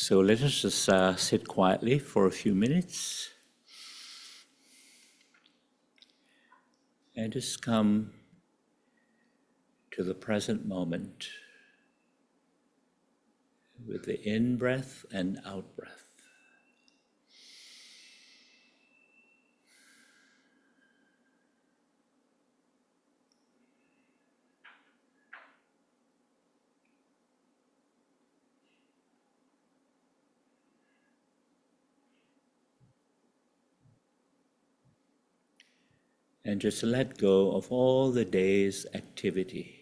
So let us just sit quietly for a few minutes and just come to the present moment with the in-breath and out-breath. And just let go of all the day's activity.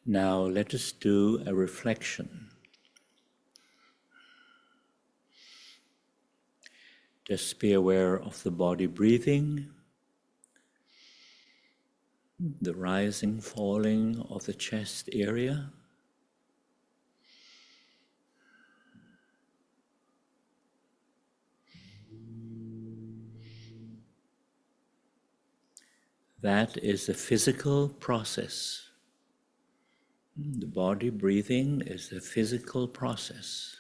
Now let us do a reflection. Just be aware of the body breathing, the rising, falling of the chest area. That is a physical process. The body breathing is a physical process.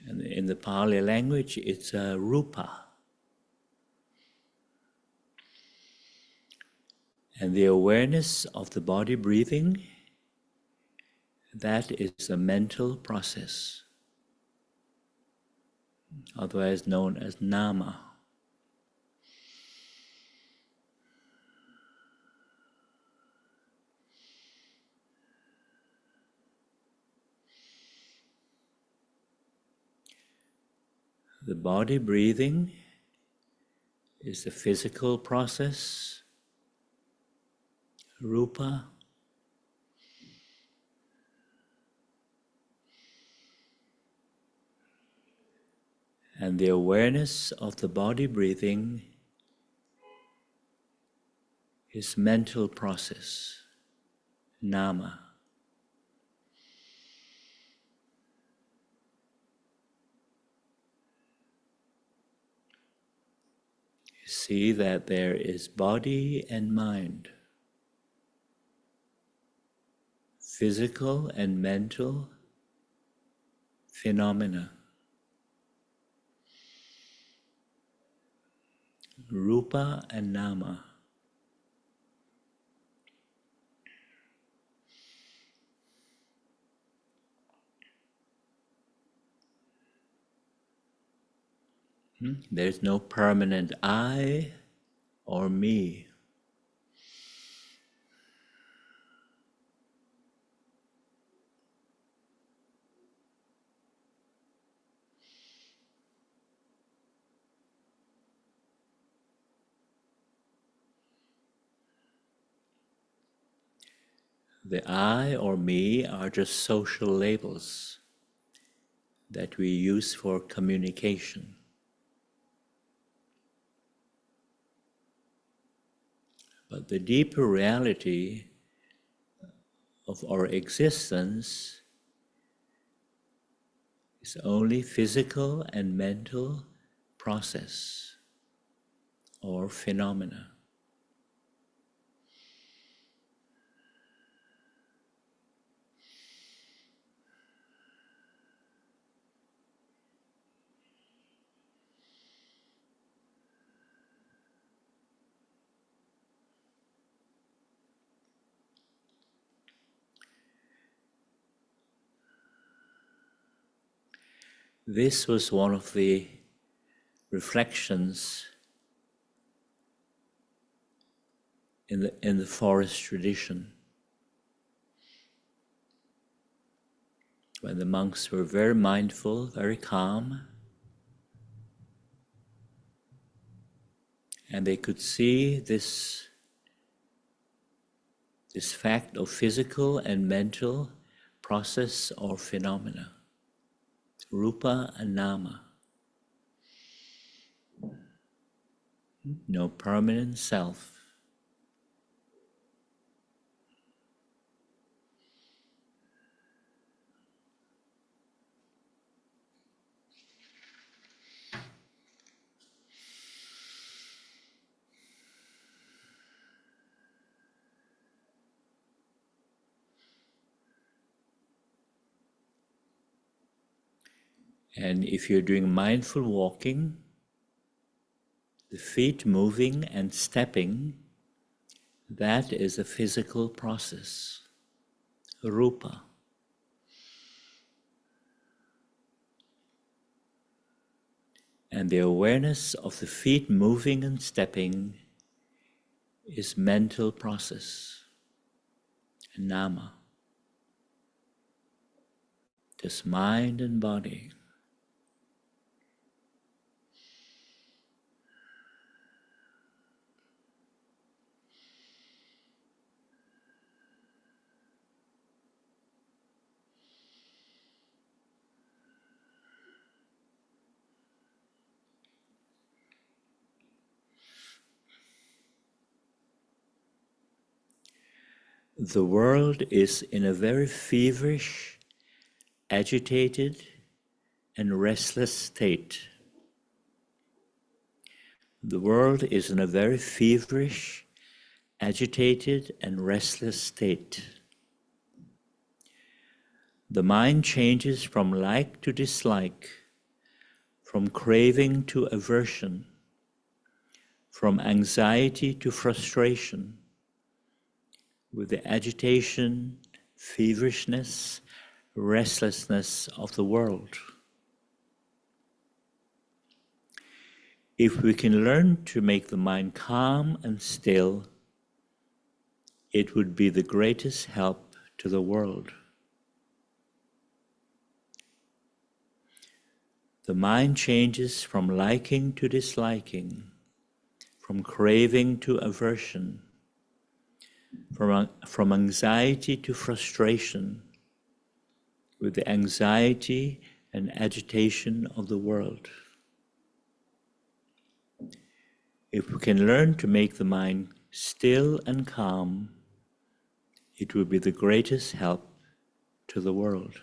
And in the Pali language, it's a Rupa. And the awareness of the body breathing, that is a mental process, otherwise known as Nama. The body breathing is a physical process, Rupa. And the awareness of the body breathing is mental process, Nama. You see that there is body and mind, physical and mental phenomena, Rupa and Nama. There's no permanent I or me. The I or me are just social labels that we use for communication. But the deeper reality of our existence is only physical and mental process or phenomena. This was one of the reflections in the forest tradition, when the monks were very mindful, very calm, and they could see this fact of physical and mental process or phenomena, Rupa and Nama. No permanent self. And if you're doing mindful walking, the feet moving and stepping, that is a physical process, Rupa. And the awareness of the feet moving and stepping is mental process, Nama. Just mind and body. The world is in a very feverish, agitated, and restless state. The world is in a very feverish, agitated, and restless state. The mind changes from like to dislike, from craving to aversion, from anxiety to frustration, with the agitation, feverishness, restlessness of the world. If we can learn to make the mind calm and still, it would be the greatest help to the world. The mind changes from liking to disliking, from craving to aversion, from anxiety to frustration, with the anxiety and agitation of the world. If we can learn to make the mind still and calm, it will be the greatest help to the world.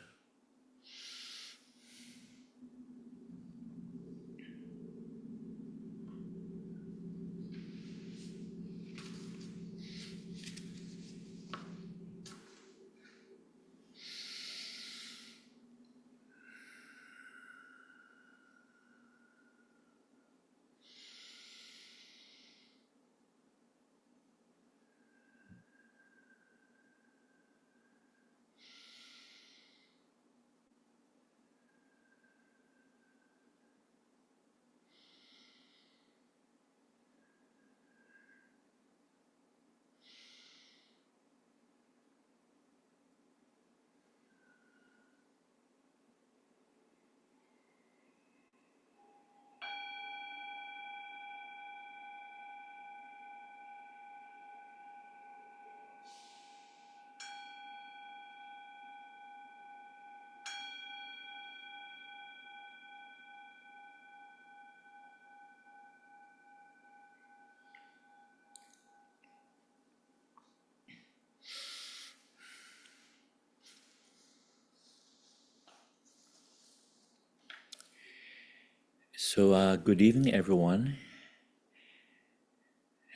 So good evening, everyone.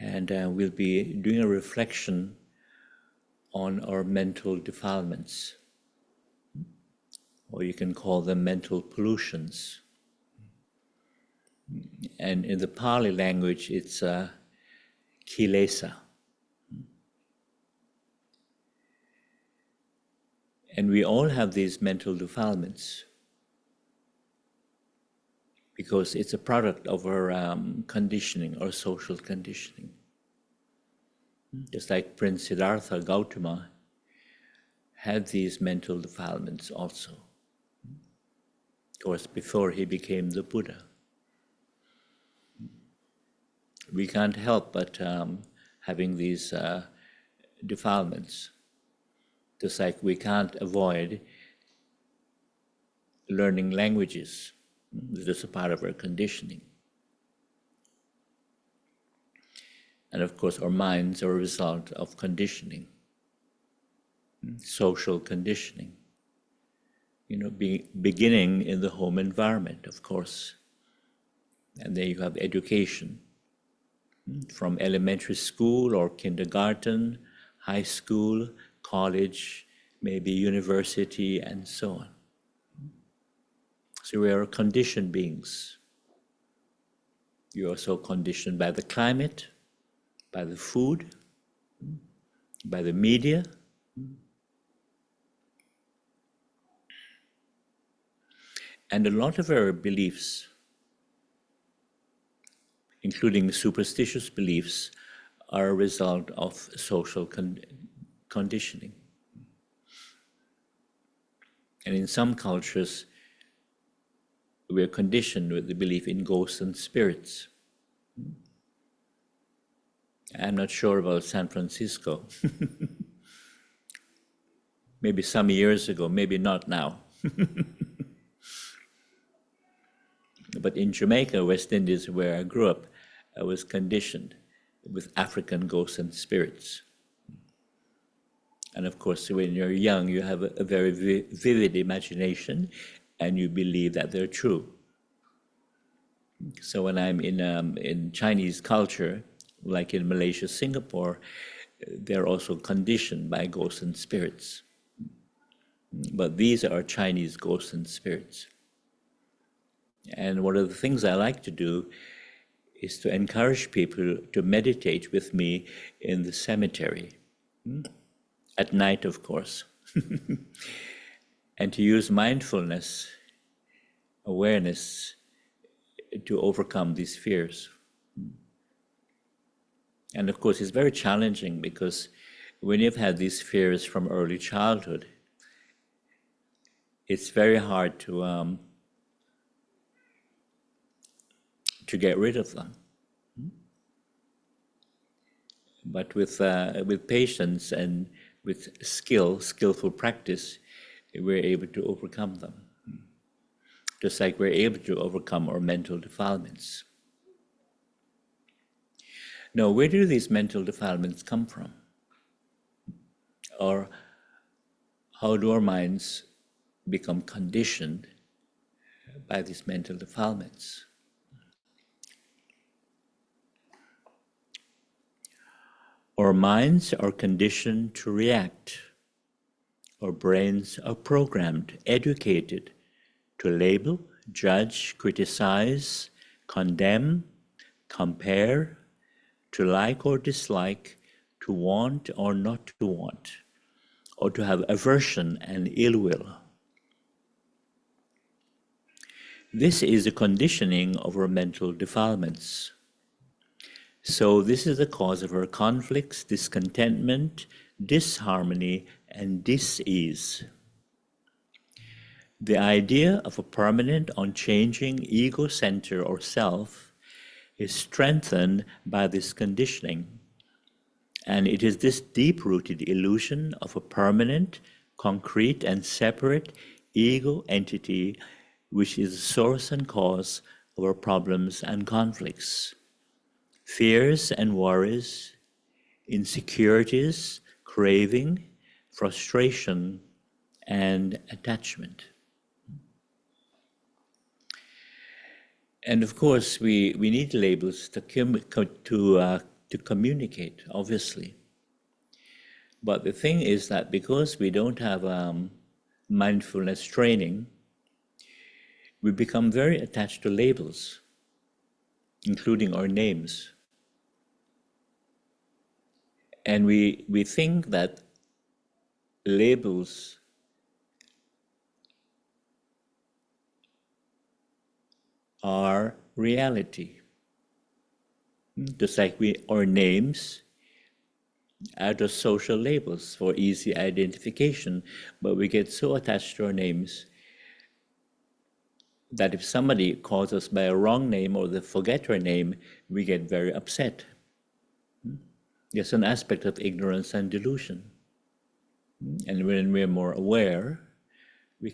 And we'll be doing a reflection on our mental defilements, or you can call them mental pollutions. And in the Pali language, it's kilesa. And we all have these mental defilements because it's a product of our conditioning, or social conditioning. Just like Prince Siddhartha Gautama had these mental defilements also, of course, before he became the Buddha. We can't help but having these defilements, just like we can't avoid learning languages. This is a part of our conditioning. And of course, our minds are a result of conditioning, social conditioning. Beginning in the home environment, of course. And then you have education, from elementary school or kindergarten, high school, college, maybe university, and so on. So we are conditioned beings. You're also conditioned by the climate, by the food, by the media. And a lot of our beliefs, including superstitious beliefs, are a result of social conditioning. And in some cultures, we are conditioned with the belief in ghosts and spirits. I'm not sure about San Francisco. Maybe some years ago, maybe not now. But in Jamaica, West Indies, where I grew up, I was conditioned with African ghosts and spirits. And of course, when you're young, you have a very vivid imagination, and you believe that they're true. So when I'm in Chinese culture, like in Malaysia, Singapore, they're also conditioned by ghosts and spirits. But these are Chinese ghosts and spirits. And one of the things I like to do is to encourage people to meditate with me in the cemetery, at night, of course, and to use mindfulness, awareness, to overcome these fears. And of course, it's very challenging because when you've had these fears from early childhood, it's very hard to get rid of them. But with patience and with skillful practice, we're able to overcome them. Just like we're able to overcome our mental defilements. Now, where do these mental defilements come from? Or how do our minds become conditioned by these mental defilements? Our minds are conditioned to react. Our brains are programmed, educated to label, judge, criticize, condemn, compare, to like or dislike, to want or not to want, or to have aversion and ill will. This is the conditioning of our mental defilements. So this is the cause of our conflicts, discontentment, disharmony, and dis-ease. The idea of a permanent, unchanging ego center or self is strengthened by this conditioning. And it is this deep-rooted illusion of a permanent, concrete, and separate ego entity which is the source and cause of our problems and conflicts, fears and worries, insecurities, craving, frustration, and attachment. And of course, we need labels to communicate, obviously. But the thing is that because we don't have mindfulness training, we become very attached to labels, including our names. And we think that labels are reality. Just like our names are just social labels for easy identification, but we get so attached to our names that if somebody calls us by a wrong name or they forget our name, we get very upset. There's an aspect of ignorance and delusion. And when we're more aware, we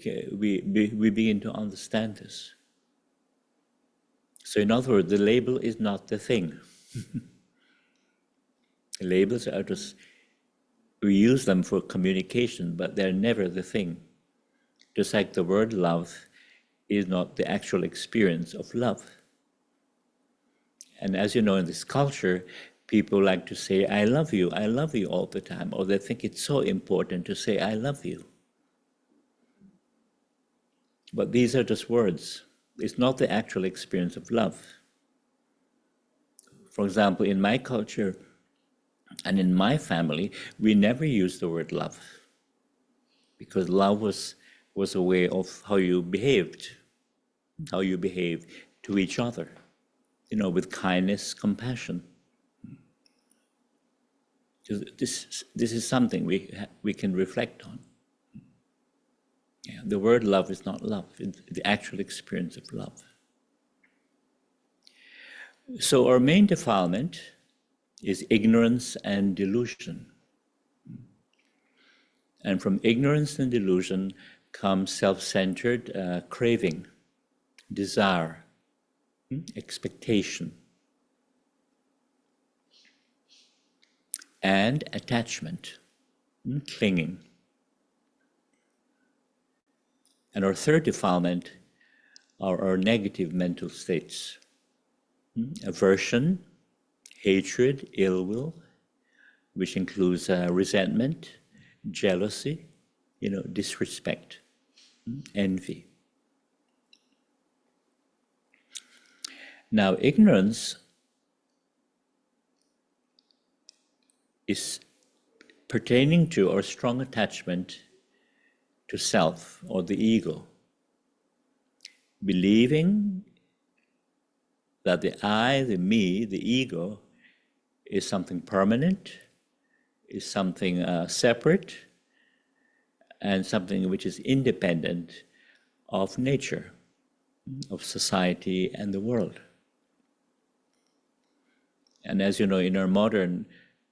begin to understand this. So in other words, the label is not the thing. Labels are just, we use them for communication, but they're never the thing. Just like the word love is not the actual experience of love. And as you know, in this culture, people like to say, I love you all the time, or they think it's so important to say, I love you. But these are just words. It's not the actual experience of love. For example, in my culture and in my family, we never used the word love, because love was a way of how you behaved to each other, with kindness, compassion. This is something we can reflect on. Yeah, the word love is not love, it's the actual experience of love. So our main defilement is ignorance and delusion. And from ignorance and delusion comes self-centered craving, desire, expectation, and attachment. clinging. And our third defilement are our negative mental states. Aversion, hatred, ill will, which includes resentment, jealousy, disrespect, envy. Now, ignorance is pertaining to our strong attachment to self or the ego, believing that the I, the me, the ego is something permanent, is something separate, and something which is independent of nature, of society and the world. And as you know, in our modern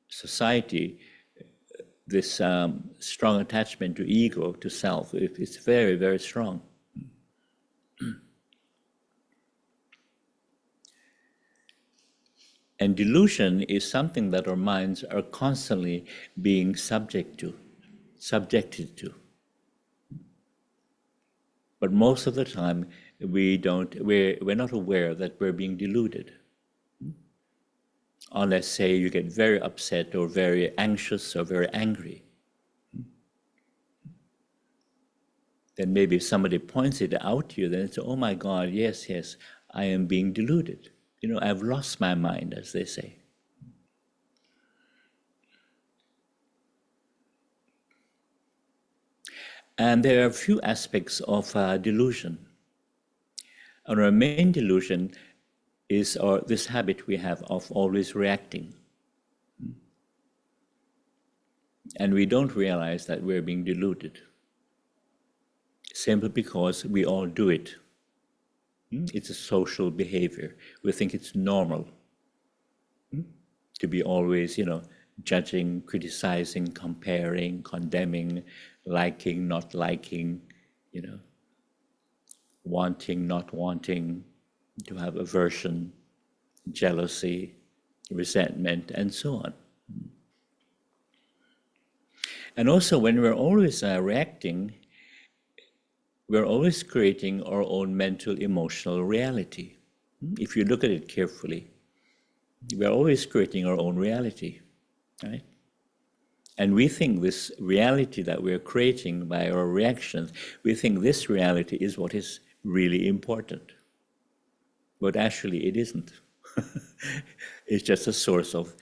society, this strong attachment to ego, to self, is very, very strong. And delusion is something that our minds are constantly being subjected to. But most of the time, we're not aware that we're being deluded. Unless, say, you get very upset or very anxious or very angry. Then maybe if somebody points it out to you, then it's, oh my God, yes, I am being deluded. I've lost my mind, as they say. And there are a few aspects of delusion. And our main delusion is this habit we have of always reacting. And we don't realize that we're being deluded, simply because we all do it. It's a social behavior. We think it's normal to be always, judging, criticizing, comparing, condemning, liking, not liking, wanting, not wanting, to have aversion, jealousy, resentment, and so on. And also, when we're always reacting, we're always creating our own mental, emotional reality. If you look at it carefully, we're always creating our own reality, right? And we think this reality that we're creating by our reactions, we think this reality is what is really important. But actually it isn't. It's just a source of,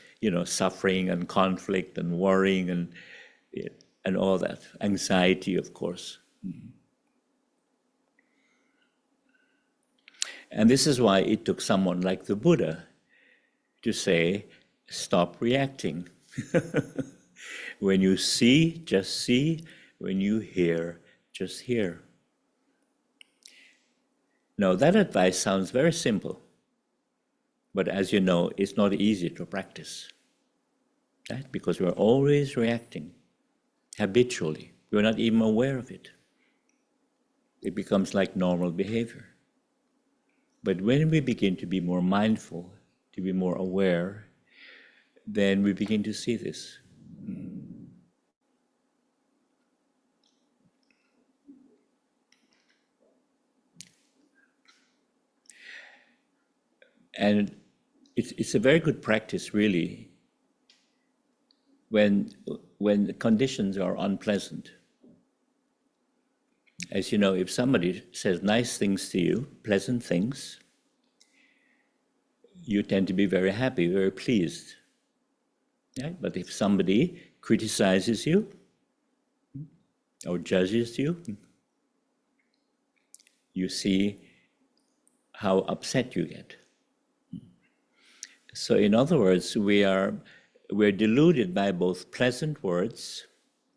suffering and conflict and worrying and all that. Anxiety, of course. And this is why it took someone like the Buddha to say, stop reacting. When you see, just see. When you hear, just hear. Now, that advice sounds very simple, but as you know, it's not easy to practice, right? Because we're always reacting habitually. We're not even aware of it. It becomes like normal behavior. But when we begin to be more mindful, to be more aware, then we begin to see this. And it's a very good practice, really, when the conditions are unpleasant. As you know, if somebody says nice things to you, pleasant things, you tend to be very happy, very pleased. Right? But if somebody criticizes you or judges you, you see how upset you get. So in other words, we're deluded by both pleasant words,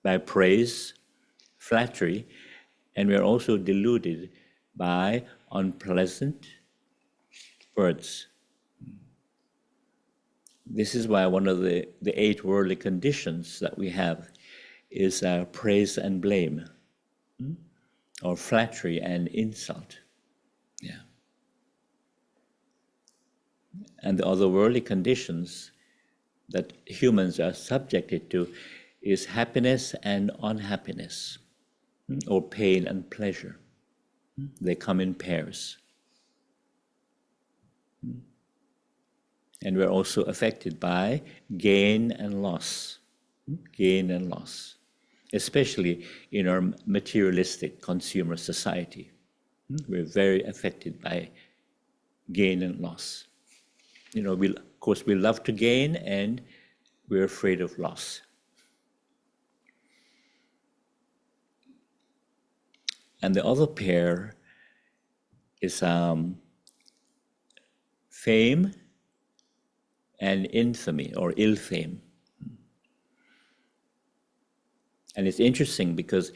by praise, flattery, and we're also deluded by unpleasant words. This is why one of the 8 worldly conditions that we have is praise and blame, or flattery and insult. Yeah. And the other worldly conditions that humans are subjected to is happiness and unhappiness, or pain and pleasure. They come in pairs. And we're also affected by gain and loss. Gain and loss, especially in our materialistic consumer society. We're very affected by gain and loss. Of course, we love to gain and we're afraid of loss. And the other pair is fame and infamy, or ill fame. And it's interesting because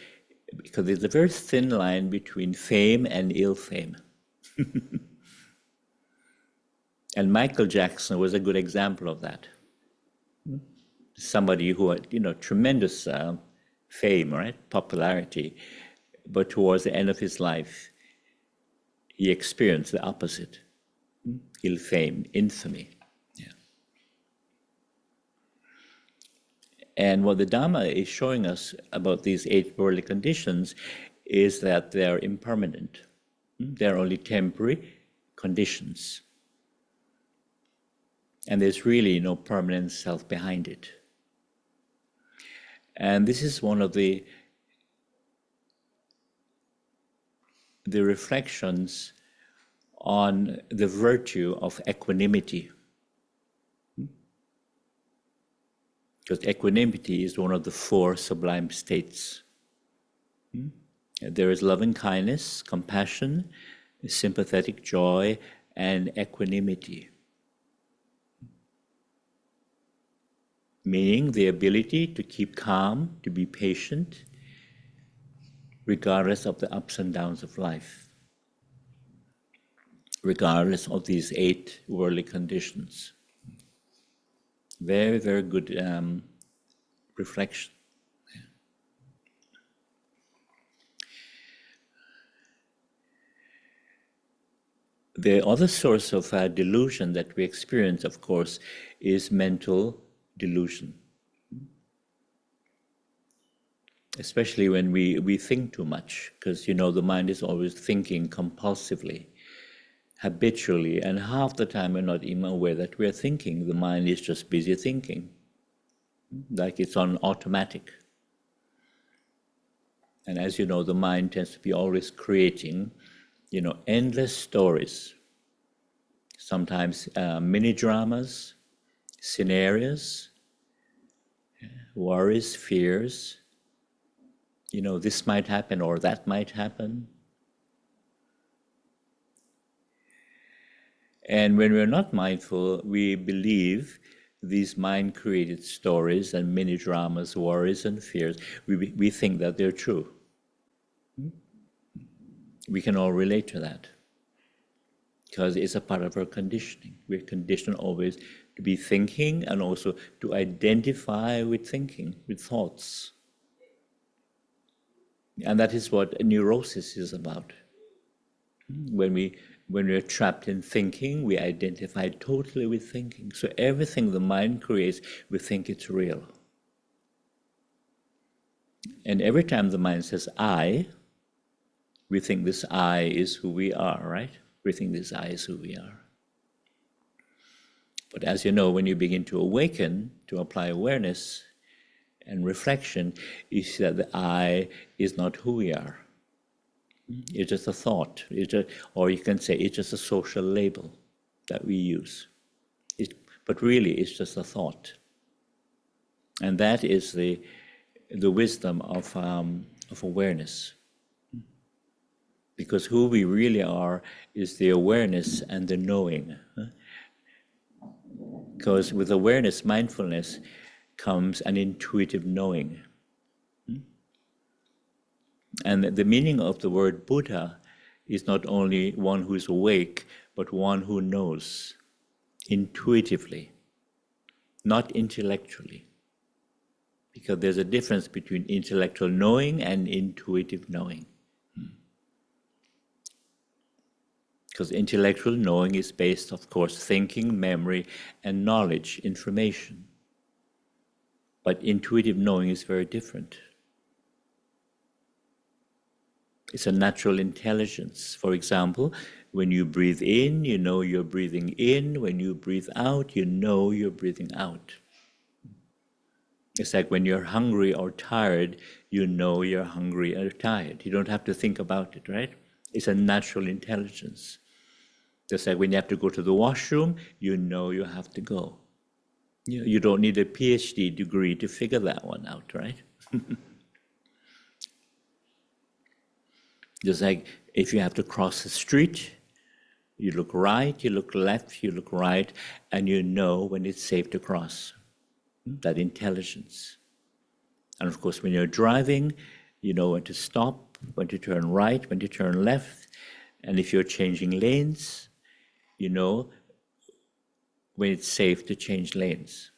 there's a very thin line between fame and ill fame. And Michael Jackson was a good example of that. Somebody who had, tremendous fame, right, popularity, but towards the end of his life, he experienced the opposite: ill fame, infamy. Yeah. And what the Dharma is showing us about these 8 worldly conditions is that they are impermanent. They're only temporary conditions. And there's really no permanent self behind it. And this is one of the reflections on the virtue of equanimity. Because equanimity is one of the 4 sublime states. There is loving kindness, compassion, sympathetic joy, and equanimity. Meaning the ability to keep calm, to be patient, regardless of the ups and downs of life, regardless of these 8 worldly conditions. Very, very good reflection. The other source of delusion that we experience, of course, is mental delusion. Especially when we think too much, because the mind is always thinking compulsively, habitually, and half the time we're not even aware that we're thinking. The mind is just busy thinking, like it's on automatic. And as you know, the mind tends to be always creating, endless stories, sometimes mini dramas, scenarios, worries, fears. This might happen or that might happen. And when we're not mindful, we believe these mind-created stories and mini dramas, worries and fears. We think that they're true. We can all relate to that because it's a part of our conditioning. We're conditioned always to be thinking and also to identify with thinking, with thoughts. And that is what neurosis is about. When we're trapped in thinking, we identify totally with thinking. So everything the mind creates, we think it's real. And every time the mind says I, we think this I is who we are, right? We think this I is who we are. But as you know, when you begin to awaken, to apply awareness and reflection, you see that the I is not who we are. It's just a thought, or you can say it's just a social label that we use. But really, it's just a thought. And that is the wisdom of awareness. Because who we really are is the awareness and the knowing. Because with awareness, mindfulness, comes an intuitive knowing. And the meaning of the word Buddha is not only one who is awake, but one who knows intuitively, not intellectually. Because there's a difference between intellectual knowing and intuitive knowing. Because intellectual knowing is based, of course, thinking, memory, and knowledge, information. But intuitive knowing is very different. It's a natural intelligence. For example, when you breathe in, you know you're breathing in. When you breathe out, you know you're breathing out. It's like when you're hungry or tired, you know you're hungry or tired. You don't have to think about it, right? It's a natural intelligence. Just like when you have to go to the washroom, you know you have to go. You don't need a PhD degree to figure that one out, right? Just like if you have to cross the street, you look right, you look left, you look right, and you know when it's safe to cross. That intelligence. And of course, when you're driving, you know when to stop, when to turn right, when to turn left. And if you're changing lanes, you know when it's safe to change lanes.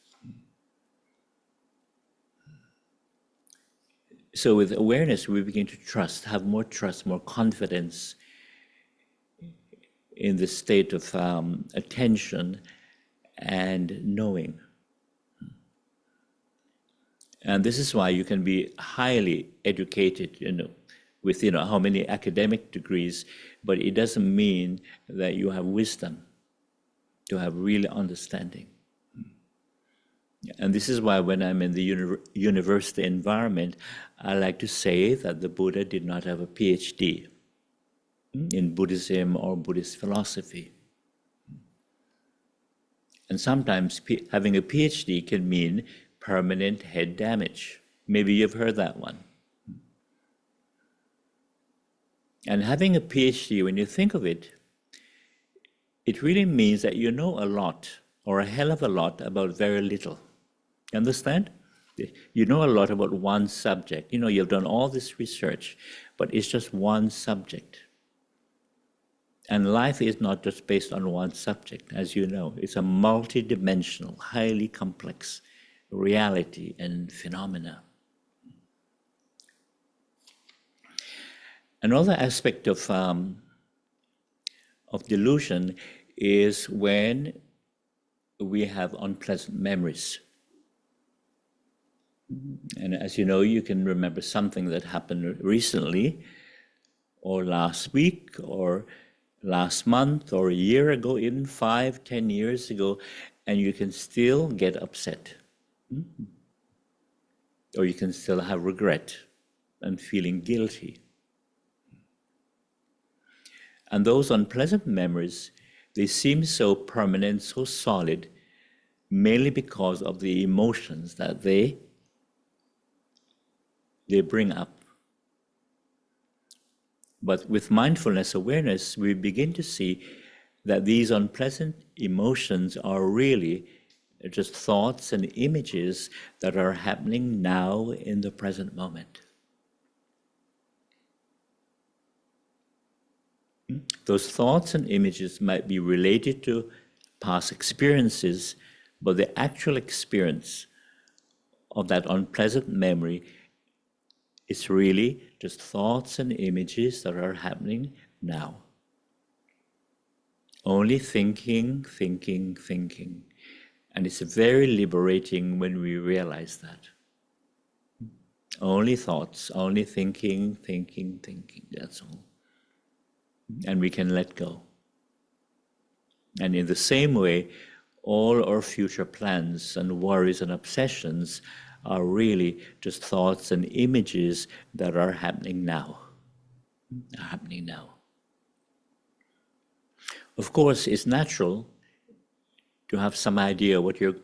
So with awareness, we begin to trust, have more trust, more confidence in the state of attention and knowing. And this is why you can be highly educated, with how many academic degrees, but it doesn't mean that you have wisdom, to have real understanding. And this is why when I'm in the university environment, I like to say that the Buddha did not have a PhD in Buddhism or Buddhist philosophy. And sometimes having a PhD can mean permanent head damage. Maybe you've heard that one. And having a PhD, when you think of it, it really means that you know a lot, or a hell of a lot, about very little. You understand? You know a lot about one subject. You've done all this research, but it's just one subject. And life is not just based on one subject, as you know. It's a multidimensional, highly complex reality and phenomena. Another aspect of delusion is when we have unpleasant memories. And as you know, you can remember something that happened recently, or last week, or last month, or a year ago, even 5, 10 years ago, and you can still get upset. Or you can still have regret and feeling guilty. And those unpleasant memories, they seem so permanent, so solid, mainly because of the emotions that they bring up. But with mindfulness awareness, we begin to see that these unpleasant emotions are really just thoughts and images that are happening now in the present moment. Those thoughts and images might be related to past experiences, but the actual experience of that unpleasant memory is really just thoughts and images that are happening now. Only thinking, thinking, thinking. And it's very liberating when we realize that. Only thoughts, only thinking, thinking, thinking, that's all. And we can let go. And in the same way, all our future plans and worries and obsessions are really just thoughts and images that are happening now. Of course, it's natural to have some idea what you'd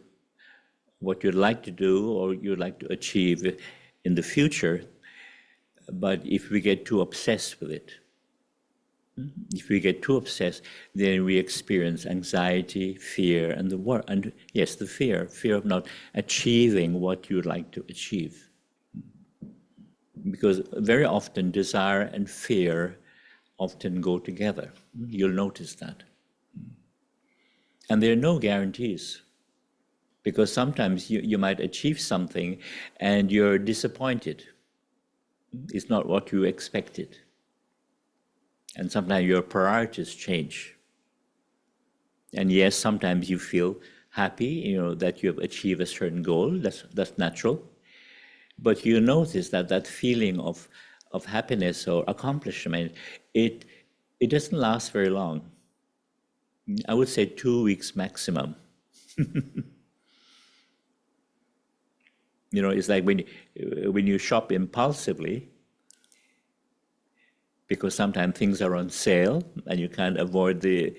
like to do or you'd like to achieve in the future, but if we get too obsessed with it, then we experience anxiety, fear, and the fear of not achieving what you'd like to achieve. Because very often desire and fear often go together. You'll notice that. And there are no guarantees. Because sometimes you might achieve something and you're disappointed. It's not what you expected. And sometimes your priorities change. And yes, sometimes you feel happy, that you have achieved a certain goal. That's natural. But you notice that feeling of happiness or accomplishment, it doesn't last very long. I would say 2 weeks maximum. It's like when you shop impulsively, because sometimes things are on sale and you can't avoid the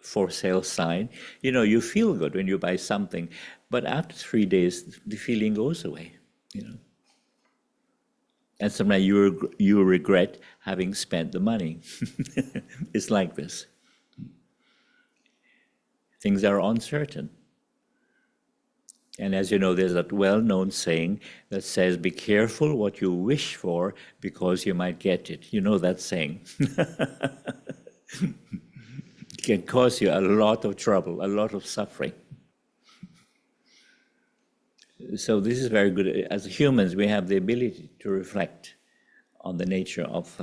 for sale sign. You feel good when you buy something, but after 3 days, the feeling goes away. And sometimes you regret having spent the money. It's like this. Things are uncertain. And as you know, there's that well-known saying that says, be careful what you wish for because you might get it. You know that saying. It can cause you a lot of trouble, a lot of suffering. So this is very good. As humans, we have the ability to reflect on the nature of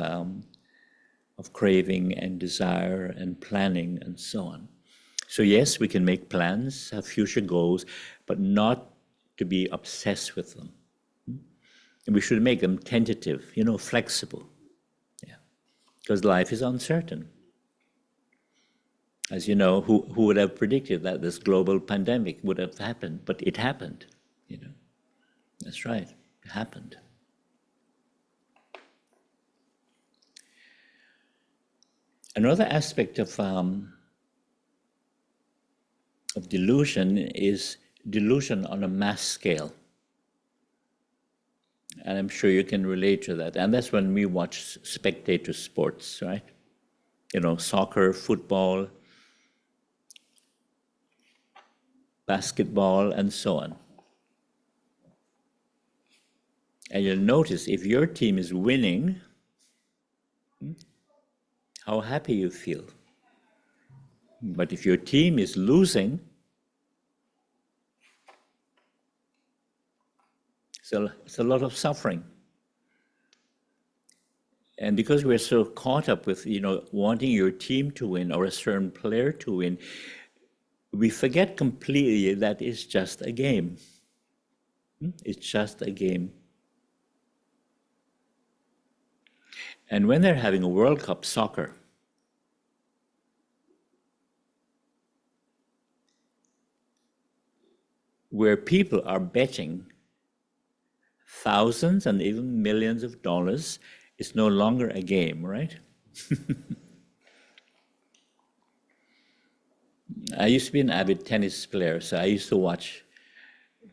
craving and desire and planning and so on. So yes, we can make plans, have future goals, but not to be obsessed with them. And we should make them tentative, flexible. Yeah, because life is uncertain. As you know, who would have predicted that this global pandemic would have happened? But it happened. That's right. It happened. Another aspect of delusion is delusion on a mass scale. And I'm sure you can relate to that. And that's when we watch spectator sports, right? Soccer, football, basketball, and so on. And you'll notice if your team is winning, how happy you feel. But if your team is losing, it's a lot of suffering. And because we're so caught up with, wanting your team to win or a certain player to win, we forget completely that it's just a game. It's just a game. And when they're having a World Cup soccer, where people are betting thousands and even millions of dollars, it's no longer a game, right? I used to be an avid tennis player, so I used to watch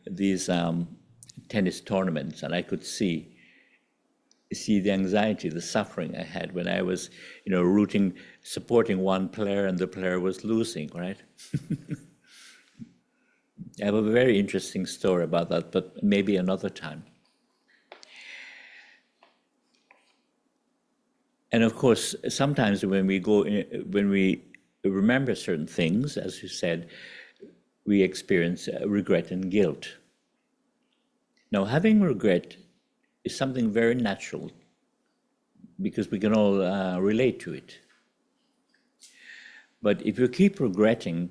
these tennis tournaments, and I could see the anxiety, the suffering I had when I was, supporting one player and the player was losing, right? I have a very interesting story about that, but maybe another time. And of course, sometimes when we remember certain things, as you said, we experience regret and guilt. Now, having regret is something very natural because we can all relate to it. But if you keep regretting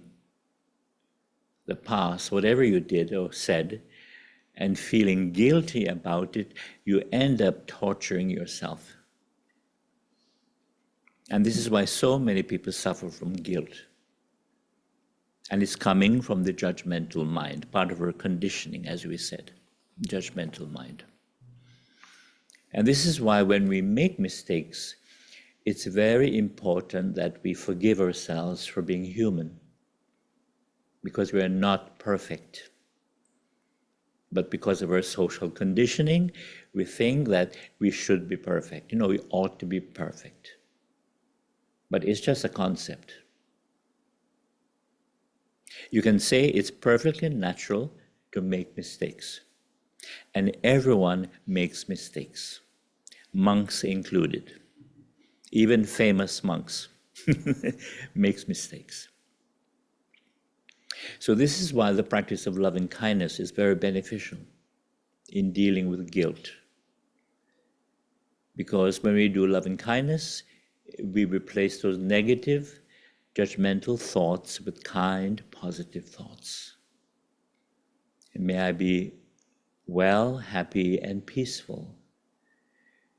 the past, whatever you did or said, and feeling guilty about it, you end up torturing yourself. And this is why so many people suffer from guilt. And it's coming from the judgmental mind, part of our conditioning, as we said, judgmental mind. And this is why when we make mistakes, it's very important that we forgive ourselves for being human, because we are not perfect. But because of our social conditioning, we think that we should be perfect. We ought to be perfect. But it's just a concept. You can say it's perfectly natural to make mistakes. And everyone makes mistakes, monks included. Even famous monks makes mistakes. So this is why the practice of loving kindness is very beneficial in dealing with guilt. Because when we do loving kindness, we replace those negative judgmental thoughts with kind, positive thoughts. And may I be well, happy, and peaceful.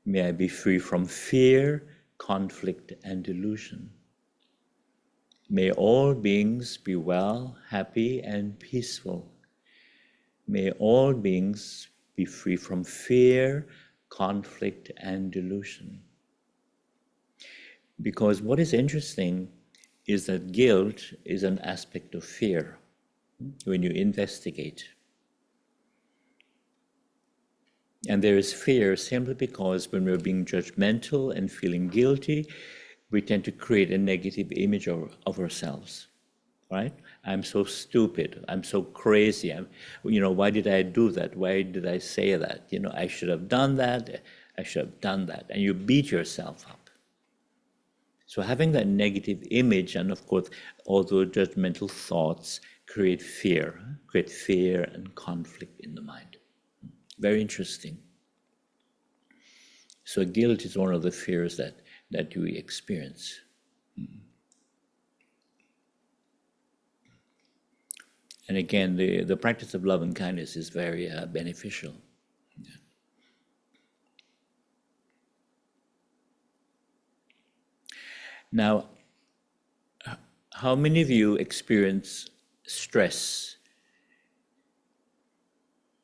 May I be free from fear, conflict, and delusion. May all beings be well, happy, and peaceful. May all beings be free from fear, conflict, and delusion. Because what is interesting is that guilt is an aspect of fear when you investigate. And there is fear simply because when we're being judgmental and feeling guilty, we tend to create a negative image of ourselves, right? I'm so stupid, I'm so crazy, why did I do that? Why did I say that? I should have done that, I should have done that. And you beat yourself up. So having that negative image, and of course, all those judgmental thoughts create fear and conflict in the mind. Very interesting. So guilt is one of the fears that you experience. And again, the practice of love and kindness is very beneficial. Now, how many of you experience stress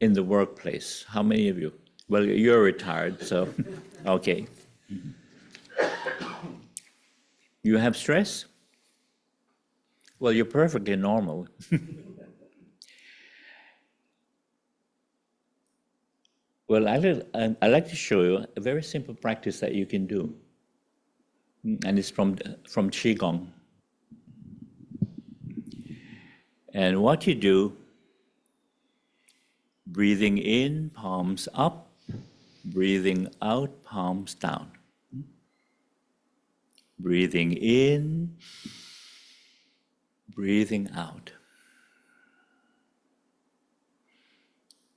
in the workplace? How many of you? Well, you're retired, so okay. You have stress? Well, you're perfectly normal. Well, I'd like to show you a very simple practice that you can do. And it's from Qigong. And what you do, breathing in, palms up, breathing out, palms down. Breathing in, breathing out.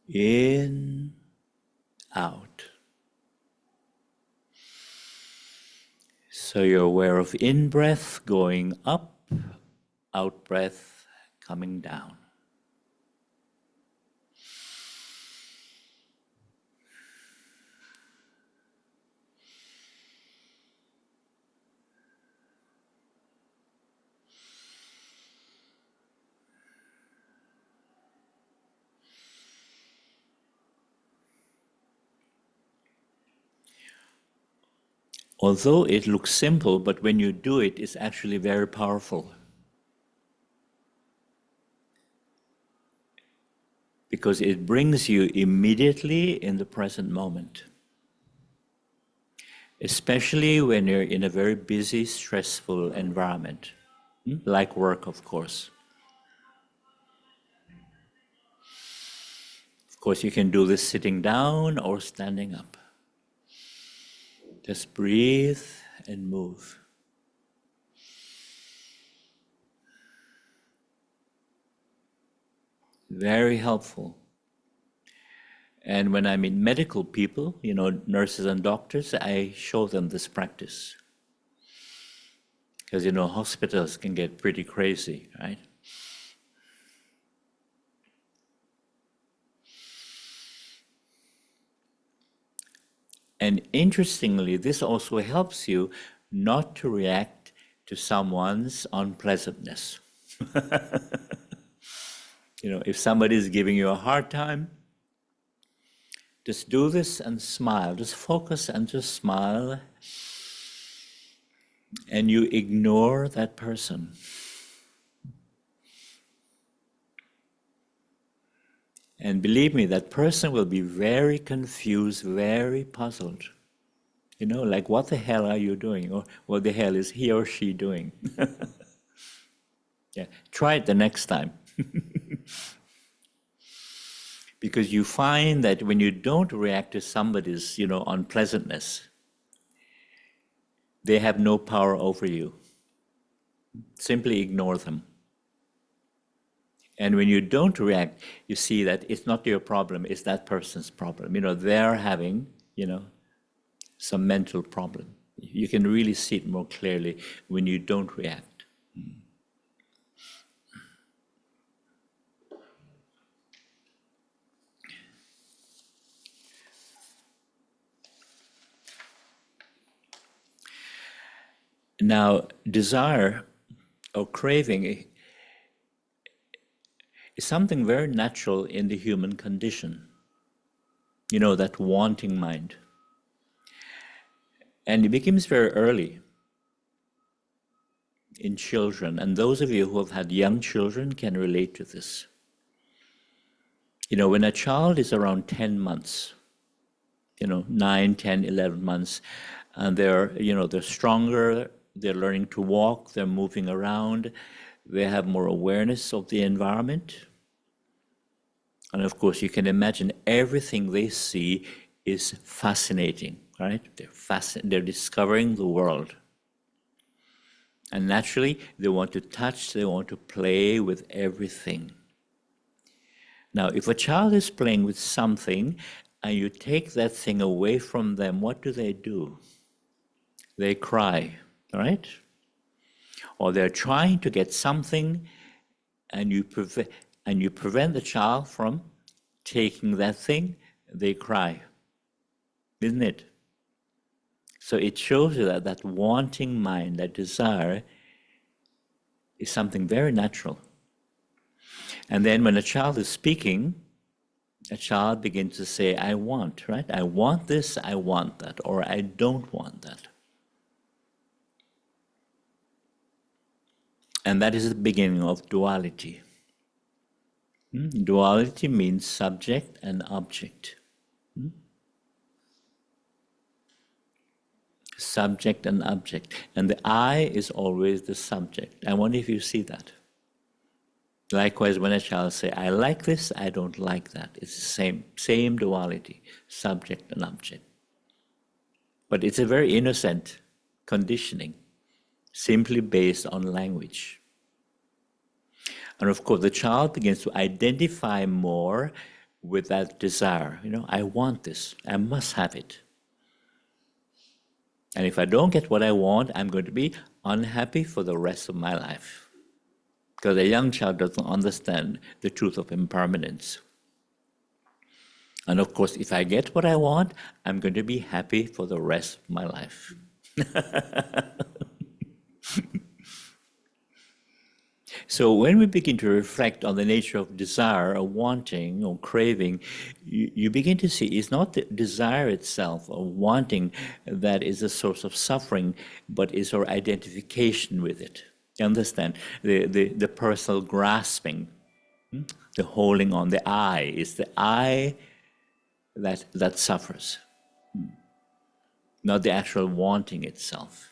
In, out. So you're aware of in-breath going up, out-breath coming down. Although it looks simple, but when you do it, it's actually very powerful. Because it brings you immediately in the present moment. Especially when you're in a very busy, stressful environment, like work, of course. Of course, you can do this sitting down or standing up. Just breathe and move. Very helpful. And when I meet medical people, nurses and doctors, I show them this practice. Because, hospitals can get pretty crazy, right? And interestingly, this also helps you not to react to someone's unpleasantness. If somebody is giving you a hard time, just do this and smile. Just focus and just smile. And you ignore that person. And believe me, that person will be very confused, very puzzled. Like, what the hell are you doing? Or what the hell is he or she doing? Yeah, try it the next time. Because you find that when you don't react to somebody's, unpleasantness, they have no power over you. Simply ignore them. And when you don't react, you see that it's not your problem, it's that person's problem. They're having, some mental problem. You can really see it more clearly when you don't react. Now, desire or craving is something very natural in the human condition. You know, that wanting mind. And it begins very early in children. And those of you who have had young children can relate to this. You know, when a child is around 10 months, 9, 10, 11 months, and they're stronger, they're learning to walk, they're moving around, they have more awareness of the environment. And of course, you can imagine everything they see is fascinating, right? They're discovering the world. And naturally, they want to touch, they want to play with everything. Now, if a child is playing with something and you take that thing away from them, what do? They cry, right? Or they're trying to get something and you prevent the child from taking that thing, they cry, isn't it? So it shows you that wanting mind, that desire, is something very natural. And then when a child is speaking, a child begins to say, I want, right? I want this, I want that, or I don't want that. And that is the beginning of duality. Duality means subject and object. Subject and object. And the I is always the subject. I wonder if you see that. Likewise, when a child says, I like this, I don't like that. It's the same duality, subject and object. But it's a very innocent conditioning, simply based on language. And of course, the child begins to identify more with that desire. I want this, I must have it. And if I don't get what I want, I'm going to be unhappy for the rest of my life. Because a young child doesn't understand the truth of impermanence. And of course, if I get what I want, I'm going to be happy for the rest of my life. So when we begin to reflect on the nature of desire or wanting or craving, you begin to see it's not the desire itself or wanting that is a source of suffering, but is our identification with it. You understand? The personal grasping, the holding on, the I, is the I that suffers, not the actual wanting itself.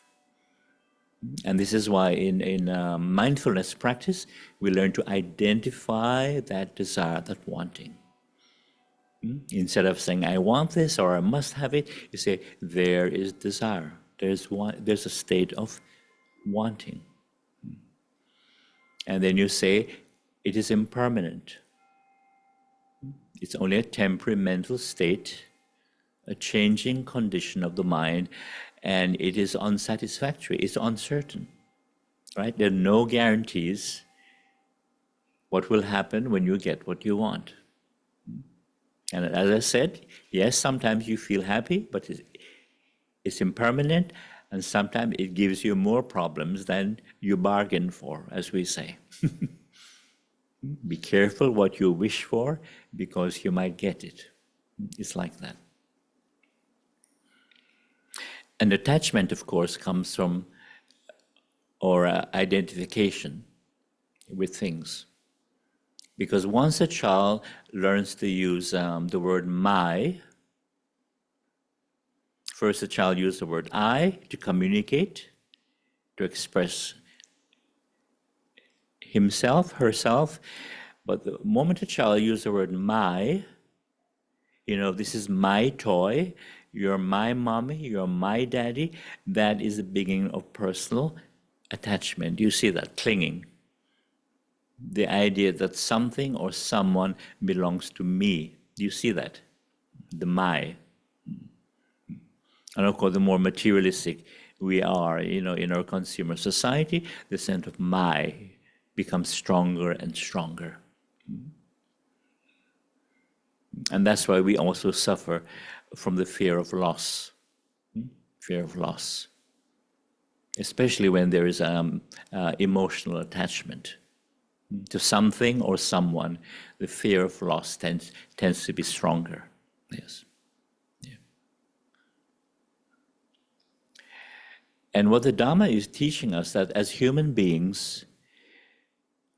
And this is why in mindfulness practice, we learn to identify that desire, that wanting. Instead of saying, I want this or I must have it, you say, there is desire. There's a state of wanting. And then you say, it is impermanent. It's only a temporary mental state, a changing condition of the mind, and it is unsatisfactory, it's uncertain, right? There are no guarantees what will happen when you get what you want. And as I said, yes, sometimes you feel happy, but it's impermanent, and sometimes it gives you more problems than you bargained for, as we say. Be careful what you wish for, because you might get it. It's like that. And attachment, of course, comes from or identification with things. Because once a child learns to use the word my, first a child uses the word I to communicate, to express himself, herself. But the moment a child uses the word my, this is my toy, you're my mommy, you're my daddy, that is the beginning of personal attachment. You see that, clinging. The idea that something or someone belongs to me. You see that, the my. And of course, the more materialistic we are, in our consumer society, the sense of my becomes stronger and stronger. And that's why we also suffer from the fear of loss. Fear of loss. especially when there is emotional attachment to something or someone. The fear of loss tends to be stronger. Yes. Yeah. And what the Dharma is teaching us, that as human beings,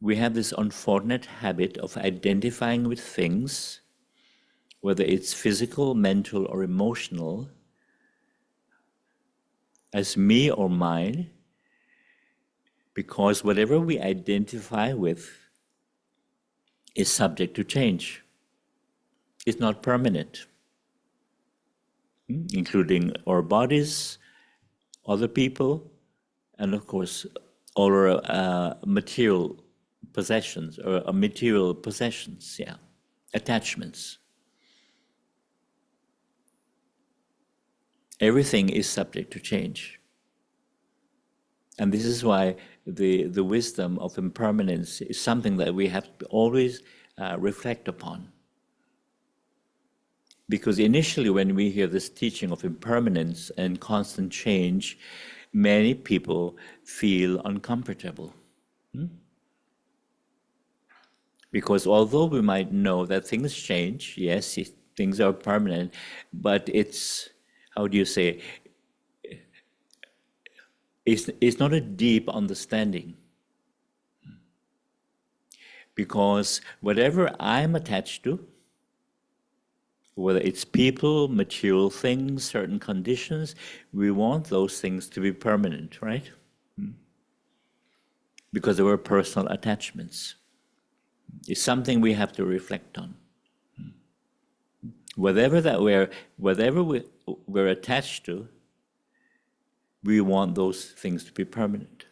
we have this unfortunate habit of identifying with things, whether it's physical, mental, or emotional, as me or mine, because whatever we identify with is subject to change. It's not permanent, including our bodies, other people, and of course, all our material possessions, attachments. Everything is subject to change. And this is why the wisdom of impermanence is something that we have to always reflect upon. Because initially, when we hear this teaching of impermanence and constant change, many people feel uncomfortable. Because although we might know that things change, yes, things are permanent, but it's, how do you say, it's not a deep understanding. Because whatever I'm attached to, whether it's people, material things, certain conditions, we want those things to be permanent, right? Because there were personal attachments. It's something we have to reflect on. Whatever we're attached to, we want those things to be permanent.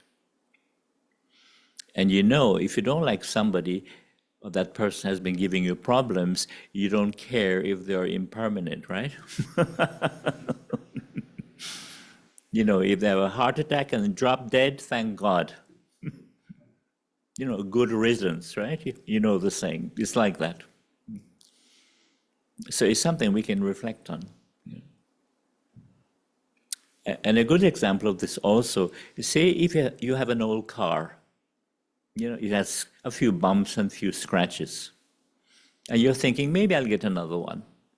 And if you don't like somebody, or that person has been giving you problems, you don't care if they're impermanent, right? If they have a heart attack and drop dead, thank God. Good riddance, right? You know the saying. It's like that. So it's something we can reflect on. And a good example of this also, say if you have an old car, it has a few bumps and few scratches. And you're thinking, maybe I'll get another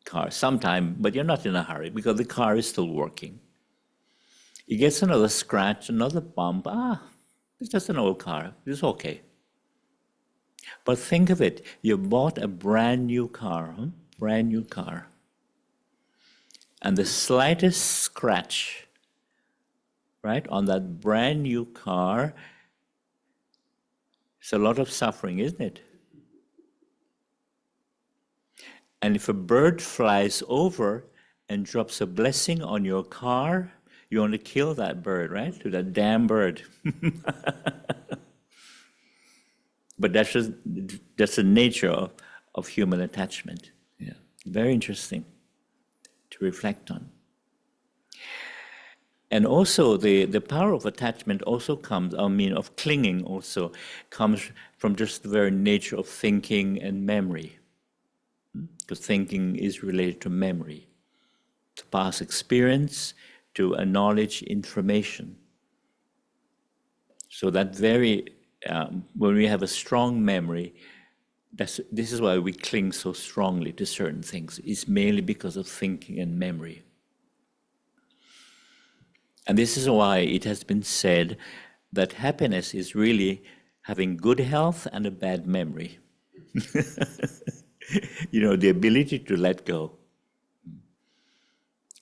car sometime, but you're not in a hurry because the car is still working. It gets another scratch, another bump. It's just an old car. It's okay. But think of it. You bought a brand new car, brand new car. And the slightest scratch, right, on that brand new car, it's a lot of suffering, isn't it? And if a bird flies over and drops a blessing on your car, you want to kill that bird, right? To that damn bird. But that's the nature of human attachment. Yeah, very interesting to reflect on. And also the power of attachment also comes, of clinging also, comes from just the very nature of thinking and memory. Because thinking is related to memory, to past experience, to acknowledge information. So that when we have a strong memory, this is why we cling so strongly to certain things. It's mainly because of thinking and memory. And this is why it has been said that happiness is really having good health and a bad memory. The ability to let go.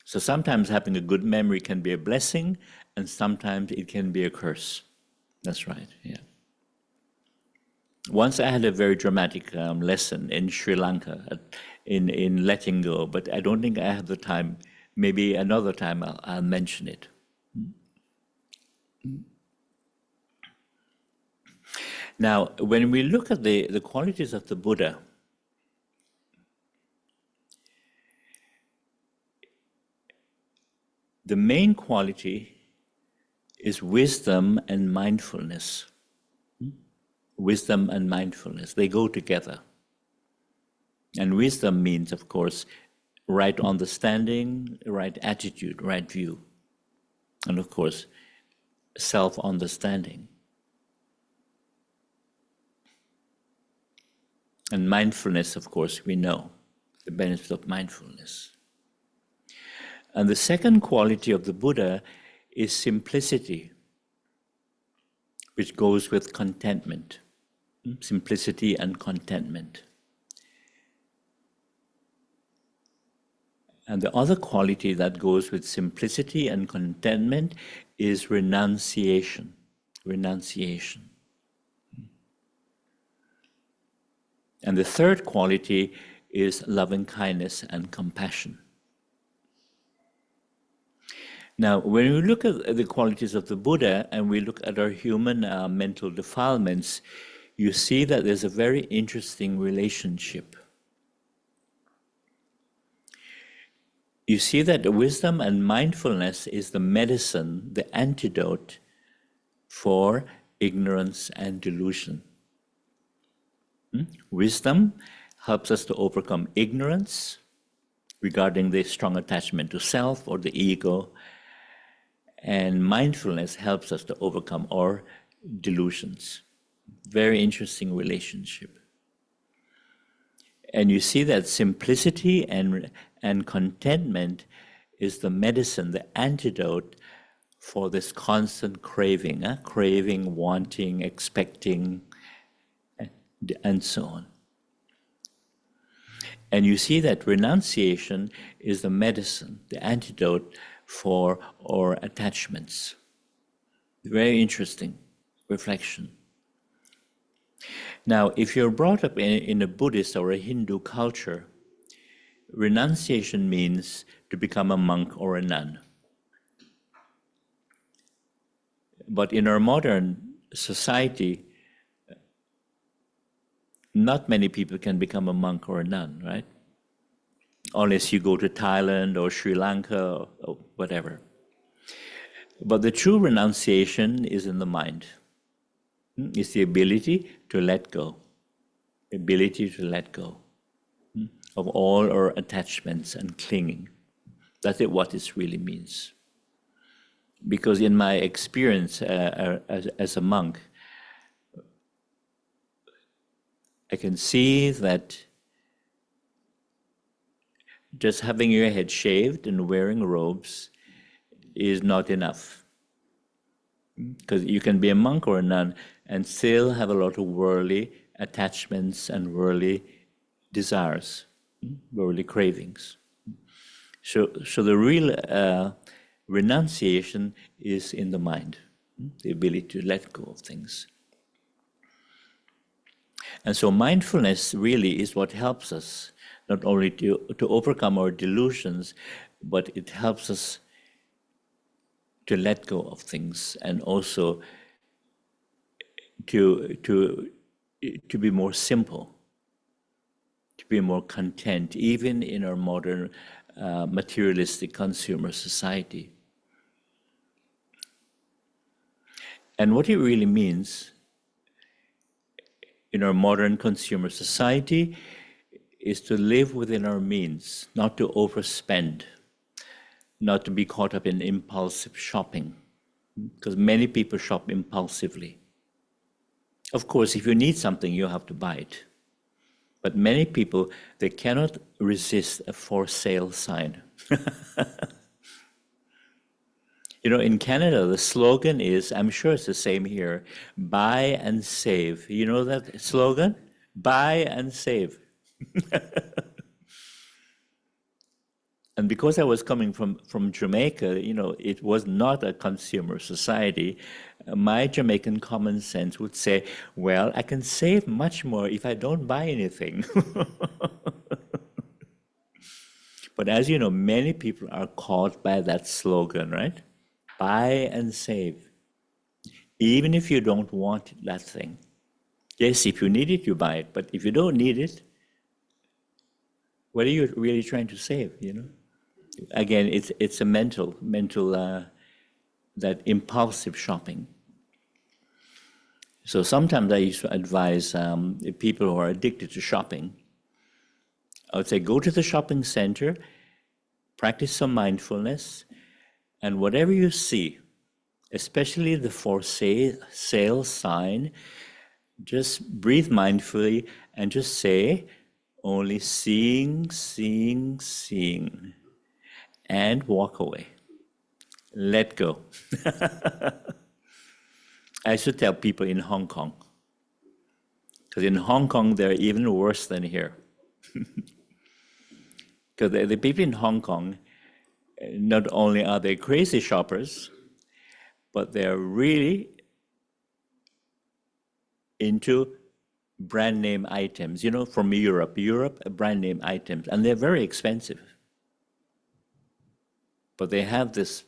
So sometimes having a good memory can be a blessing, and sometimes it can be a curse. That's right, yeah. Once I had a very dramatic lesson in Sri Lanka in letting go, but I don't think I have the time. Maybe another time I'll mention it. Now, when we look at the qualities of the Buddha, the main quality is wisdom and mindfulness. Wisdom and mindfulness, they go together. And wisdom means, of course, right understanding, right attitude, right view. And of course, self-understanding. And mindfulness, of course, we know the benefits of mindfulness. And the second quality of the Buddha is simplicity, which goes with contentment. Simplicity and contentment. And the other quality that goes with simplicity and contentment is renunciation. Renunciation. And the third quality is loving kindness and compassion. Now, when we look at the qualities of the Buddha and we look at our human mental defilements, you see that there's a very interesting relationship. You see that wisdom and mindfulness is the medicine, the antidote for ignorance and delusion. Wisdom helps us to overcome ignorance regarding the strong attachment to self or the ego, and mindfulness helps us to overcome our delusions. Very interesting relationship. And you see that simplicity and contentment is the medicine, the antidote for this constant craving, craving, wanting, expecting, and so on. And you see that renunciation is the medicine, the antidote for our attachments. Very interesting reflection. Now, if you're brought up in a Buddhist or a Hindu culture, renunciation means to become a monk or a nun. But in our modern society, not many people can become a monk or a nun, right? Unless you go to Thailand or Sri Lanka or whatever. But the true renunciation is in the mind. It's the ability to let go. Ability to let go of all our attachments and clinging. That's what it really means. Because in my experience as a monk, I can see that just having your head shaved and wearing robes is not enough. Because you can be a monk or a nun and still have a lot of worldly attachments and worldly desires, worldly cravings. So the real renunciation is in the mind, the ability to let go of things. And so mindfulness really is what helps us not only to overcome our delusions, but it helps us to let go of things and also to be more simple, to be more content, even in our modern materialistic consumer society. And what it really means in our modern consumer society is to live within our means, not to overspend, not to be caught up in impulsive shopping, because many people shop impulsively. Of course, if you need something, you have to buy it. But many people, they cannot resist a for sale sign. You know, in Canada, the slogan is, I'm sure it's the same here, buy and save. You know that slogan? Buy and save. And because I was coming from Jamaica, you know, it was not a consumer society. My Jamaican common sense would say, well, I can save much more if I don't buy anything. But as you know, many people are caught by that slogan, right? Buy and save. Even if you don't want that thing. Yes, if you need it, you buy it. But if you don't need it, what are you really trying to save, you know? Again, it's a mental that impulsive shopping. So sometimes I used to advise people who are addicted to shopping. I would say, go to the shopping center, practice some mindfulness, and whatever you see, especially the for sale sign, just breathe mindfully and just say, only seeing, seeing, seeing, and walk away. Let go. I should tell people in Hong Kong, because in Hong Kong they're even worse than here. Because the people in Hong Kong, not only are they crazy shoppers, but they're really into brand name items, from Europe, brand name items, and they're very expensive. But they have this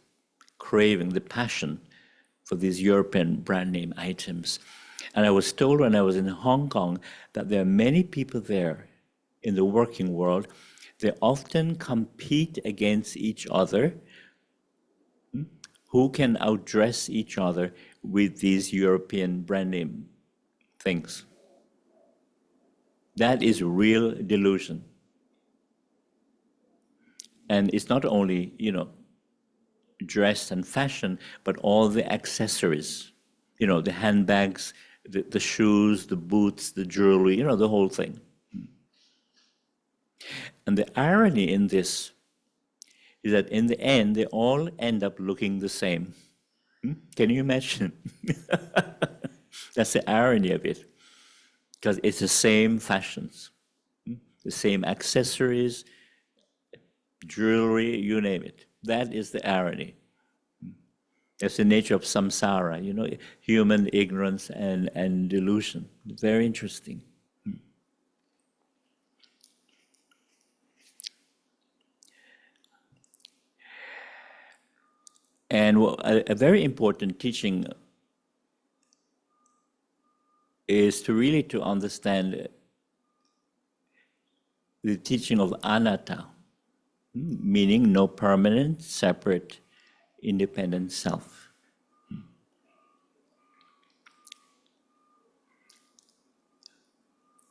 craving, the passion for these European brand name items. And I was told when I was in Hong Kong that there are many people there in the working world, they often compete against each other, who can outdress each other with these European brand name things. That is real delusion. And it's not only, dress and fashion, but all the accessories, the handbags, the shoes, the boots, the jewelry, the whole thing. And the irony in this is that in the end, they all end up looking the same. Can you imagine? That's the irony of it, because it's the same fashions, the same accessories, jewelry, you name it. That is the irony. That's the nature of samsara, human ignorance and delusion. Very interesting. And a very important teaching is to understand the teaching of anatta, meaning no permanent, separate, independent self.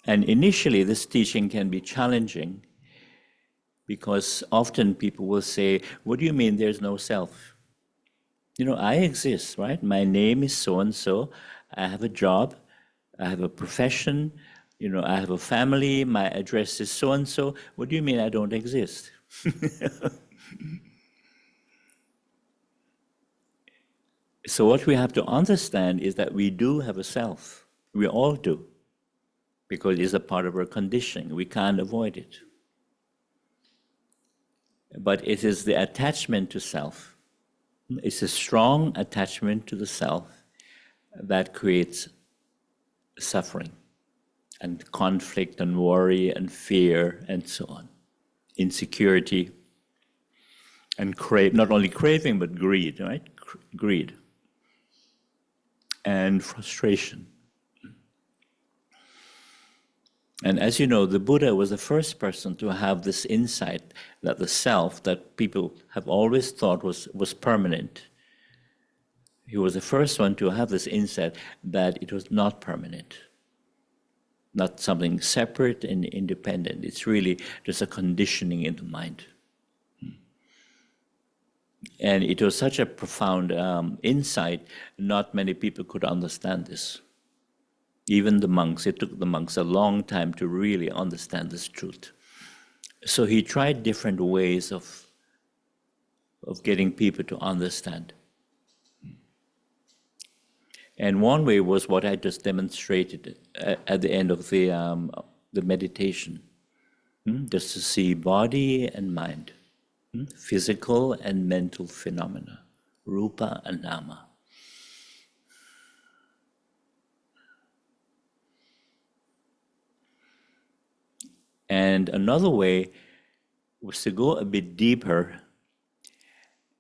And initially, this teaching can be challenging because often people will say, what do you mean there's no self? I exist, right? My name is so-and-so. I have a job. I have a profession. I have a family. My address is so-and-so. What do you mean I don't exist? So what we have to understand is that we do have a self. We all do. Because it's a part of our conditioning. We can't avoid it. But it is the attachment to self. It's a strong attachment to the self that creates suffering and conflict and worry and fear and so on. Insecurity and not only craving, but greed, right? Greed and frustration. And as you know, the Buddha was the first person to have this insight that the self that people have always thought was permanent. He was the first one to have this insight that it was not permanent, not something separate and independent. It's really just a conditioning in the mind. And it was such a profound insight, not many people could understand this. Even the monks, it took the monks a long time to really understand this truth. So he tried different ways of getting people to understand. And one way was what I just demonstrated at the end of the meditation. Just to see body and mind, physical and mental phenomena, Rupa and Nama. And another way was to go a bit deeper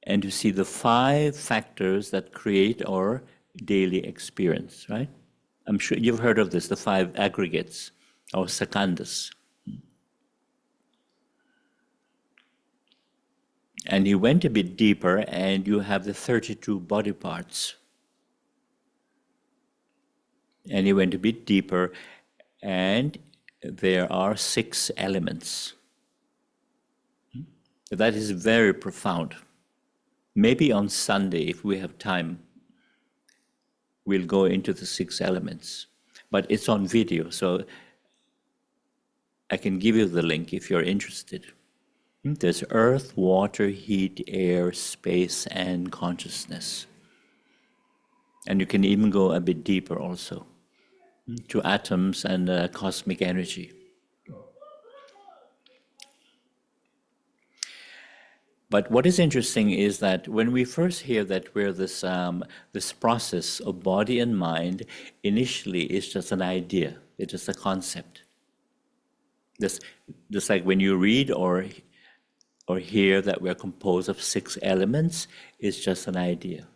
and to see the 5 factors that create our daily experience, right? I'm sure you've heard of this, the 5 aggregates, or skandhas. And he went a bit deeper, and you have the 32 body parts. And he went a bit deeper, and there are 6 elements. That is very profound. Maybe on Sunday, if we have time, we'll go into the 6 elements. But it's on video, so I can give you the link if you're interested. There's earth, water, heat, air, space, and consciousness. And you can even go a bit deeper also, to atoms and cosmic energy. But what is interesting is that when we first hear that we're this process of body and mind, initially it's just an idea, it's just a concept. Just like when you read or hear that we're composed of 6 elements, it's just an idea.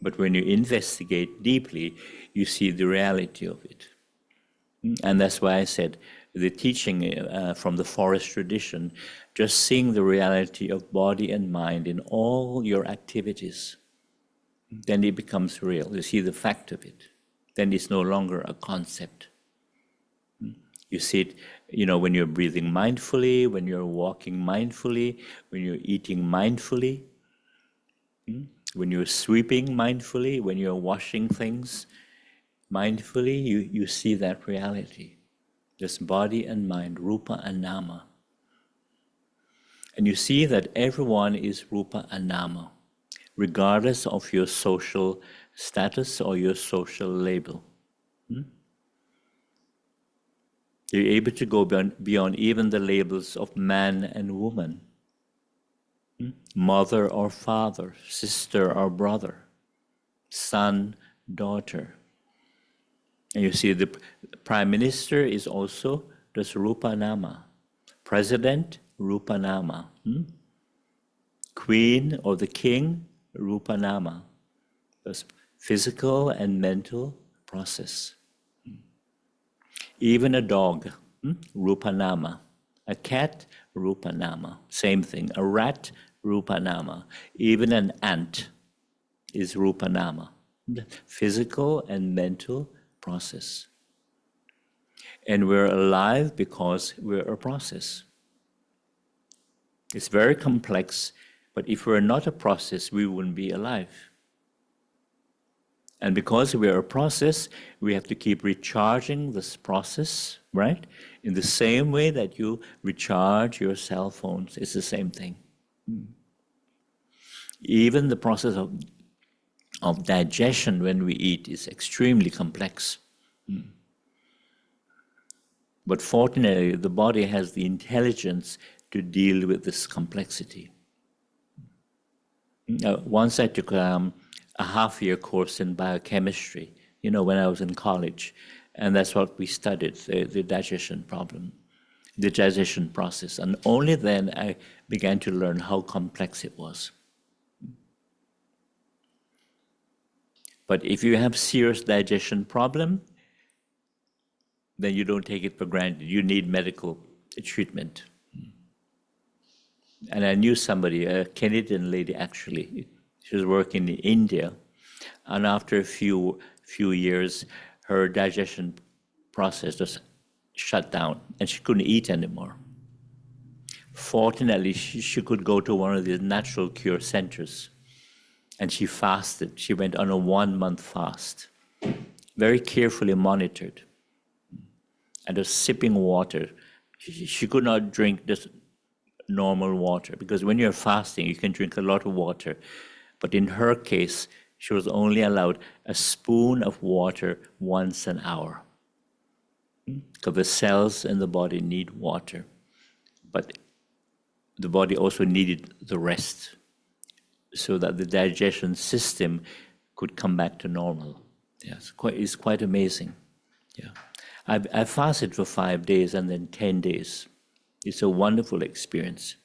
But when you investigate deeply, you see the reality of it. And that's why I said the teaching from the forest tradition, just seeing the reality of body and mind in all your activities, then it becomes real. You see the fact of it. Then it's no longer a concept. You see it, when you're breathing mindfully, when you're walking mindfully, when you're eating mindfully, when you're sweeping mindfully, when you're washing things mindfully, you see that reality. Just body and mind, Rupa and Nama. And you see that everyone is Rupa and Nama, regardless of your social status or your social label. You're able to go beyond even the labels of man and woman, mother or father, sister or brother, son, daughter. And you see the Prime Minister is also just Rupa Nama. President, Rupa Nama. Queen or the king, Rupa Nama. That's physical and mental process. Even a dog, Rupa Nama. A cat, Rupa Nama. Same thing. A rat, Rupa Nama. Even an ant is Rupa Nama. Physical and mental process. And we're alive because we're a process. It's very complex, but if we're not a process, we wouldn't be alive. And because we're a process, we have to keep recharging this process, right? In the same way that you recharge your cell phones, it's the same thing. Even the process of digestion when we eat is extremely complex. But fortunately, the body has the intelligence to deal with this complexity. Once I took a half-year course in biochemistry, when I was in college, and that's what we studied, the digestion problem, the digestion process. And only then I began to learn how complex it was. But if you have serious digestion problem, then you don't take it for granted. You need medical treatment. And I knew somebody, a Canadian lady actually, she was working in India, and after a few years, her digestion process just shut down, and she couldn't eat anymore. Fortunately, she could go to one of these natural cure centers, and she fasted. She went on a 1-month fast, very carefully monitored, and just sipping water. She could not drink just normal water, because when you're fasting, you can drink a lot of water. But in her case, she was only allowed a spoon of water once an hour, because the cells in the body need water. But the body also needed the rest so that the digestion system could come back to normal. Yeah, it's quite amazing. Yeah, I fasted for 5 days and then 10 days. It's a wonderful experience.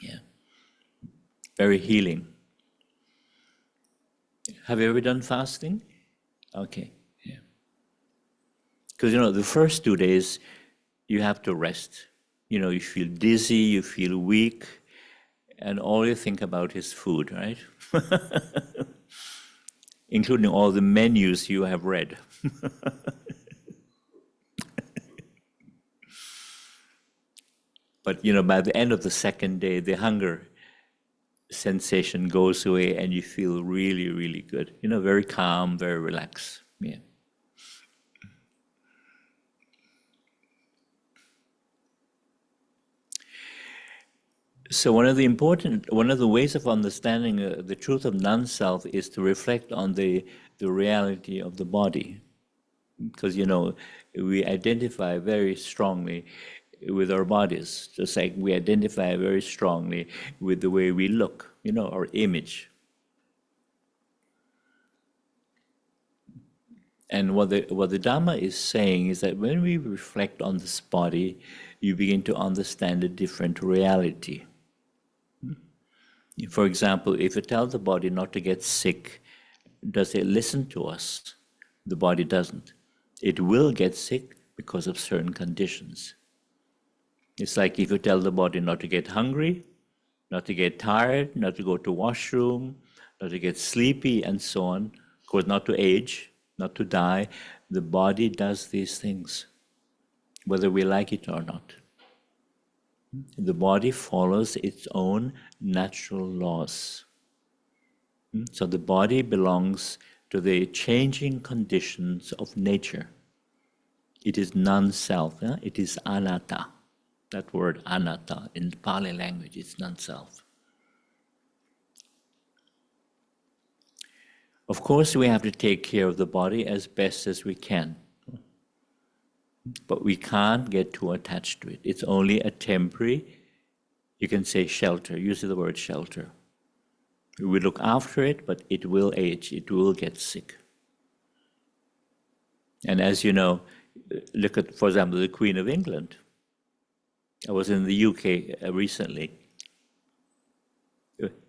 Yeah, very healing. Have you ever done fasting? Okay, yeah. Because the first 2 days you have to rest. You feel dizzy, you feel weak, and all you think about is food, right? Including all the menus you have read. But by the end of the second day, the hunger sensation goes away and you feel really, really good. Very calm, very relaxed. Yeah. So one of the ways of understanding the truth of non-self is to reflect on the reality of the body. Because, we identify very strongly with our bodies, just like we identify very strongly with the way we look, our image. And what the Dharma is saying is that when we reflect on this body, you begin to understand a different reality. For example, if you tell the body not to get sick, does it listen to us? The body doesn't. It will get sick because of certain conditions. It's like if you tell the body not to get hungry, not to get tired, not to go to washroom, not to get sleepy, and so on, of course, not to age, not to die. The body does these things, whether we like it or not. The body follows its own natural laws. So the body belongs to the changing conditions of nature. It is non-self. It is anatta. That word anatta in the Pali language is non-self. Of course, we have to take care of the body as best as we can. But we can't get too attached to it. It's only a temporary, you can say shelter, use the word shelter. We look after it, but it will age, it will get sick. And as you know, look at, for example, the Queen of England. I was in the UK recently.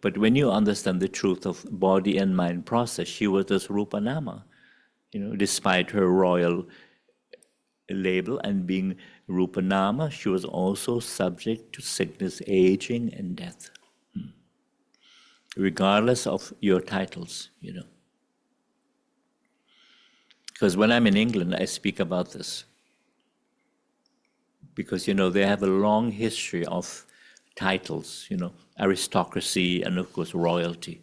But when you understand the truth of body and mind process, she was just Rupa Nama, despite her royal label and being Rupa Nama, she was also subject to sickness, aging, and death, regardless of your titles, Because when I'm in England, I speak about this. Because, they have a long history of titles, aristocracy and, of course, royalty.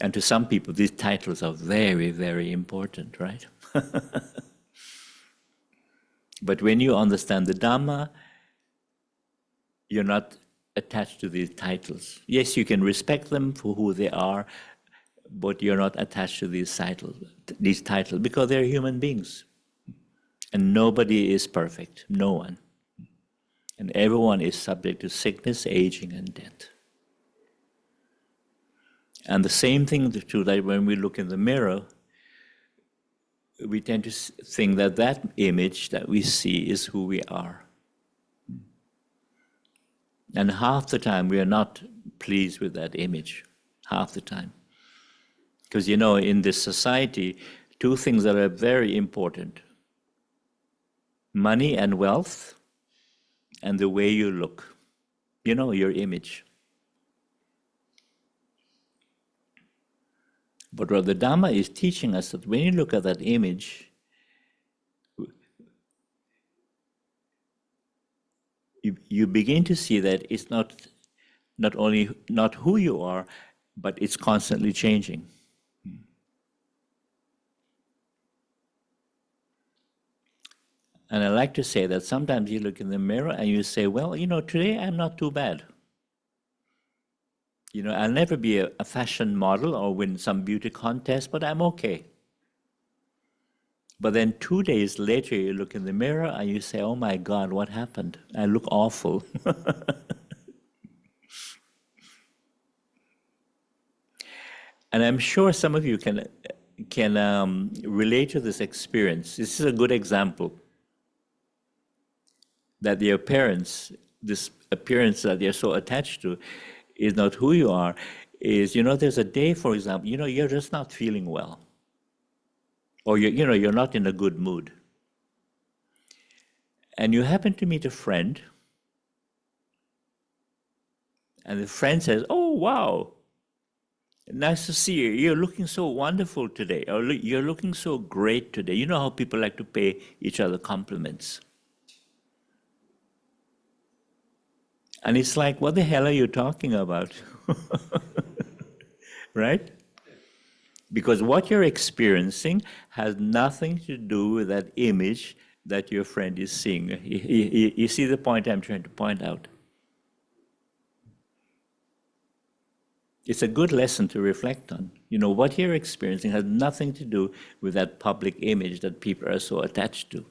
And to some people, these titles are very, very important, right? But when you understand the Dhamma, you're not attached to these titles. Yes, you can respect them for who they are, but you're not attached to these titles because they're human beings. And nobody is perfect, no one. And everyone is subject to sickness, aging, and death. And the same thing is true that when we look in the mirror, we tend to think that that image that we see is who we are. And half the time we are not pleased with that image, half the time. Because in this society, two things that are very important: money and wealth, and the way you look, your image. But what the Dhamma is teaching us that when you look at that image, you begin to see that it's not only not who you are, but it's constantly changing. And I like to say that sometimes you look in the mirror and you say, well, today I'm not too bad. I'll never be a fashion model or win some beauty contest, but I'm okay. But then 2 days later, you look in the mirror and you say, oh my God, what happened? I look awful. And I'm sure some of you can relate to this experience. This is a good example that your parents, this appearance that you're so attached to, is not who you are. Is, there's a day, for example, you're just not feeling well. Or you're not in a good mood. And you happen to meet a friend, and the friend says, oh, wow, nice to see you. You're looking so wonderful today, or you're looking so great today. You know how people like to pay each other compliments. And it's like, what the hell are you talking about? Right? Because what you're experiencing has nothing to do with that image that your friend is seeing. You see the point I'm trying to point out? It's a good lesson to reflect on. You know, what you're experiencing has nothing to do with that public image that people are so attached to.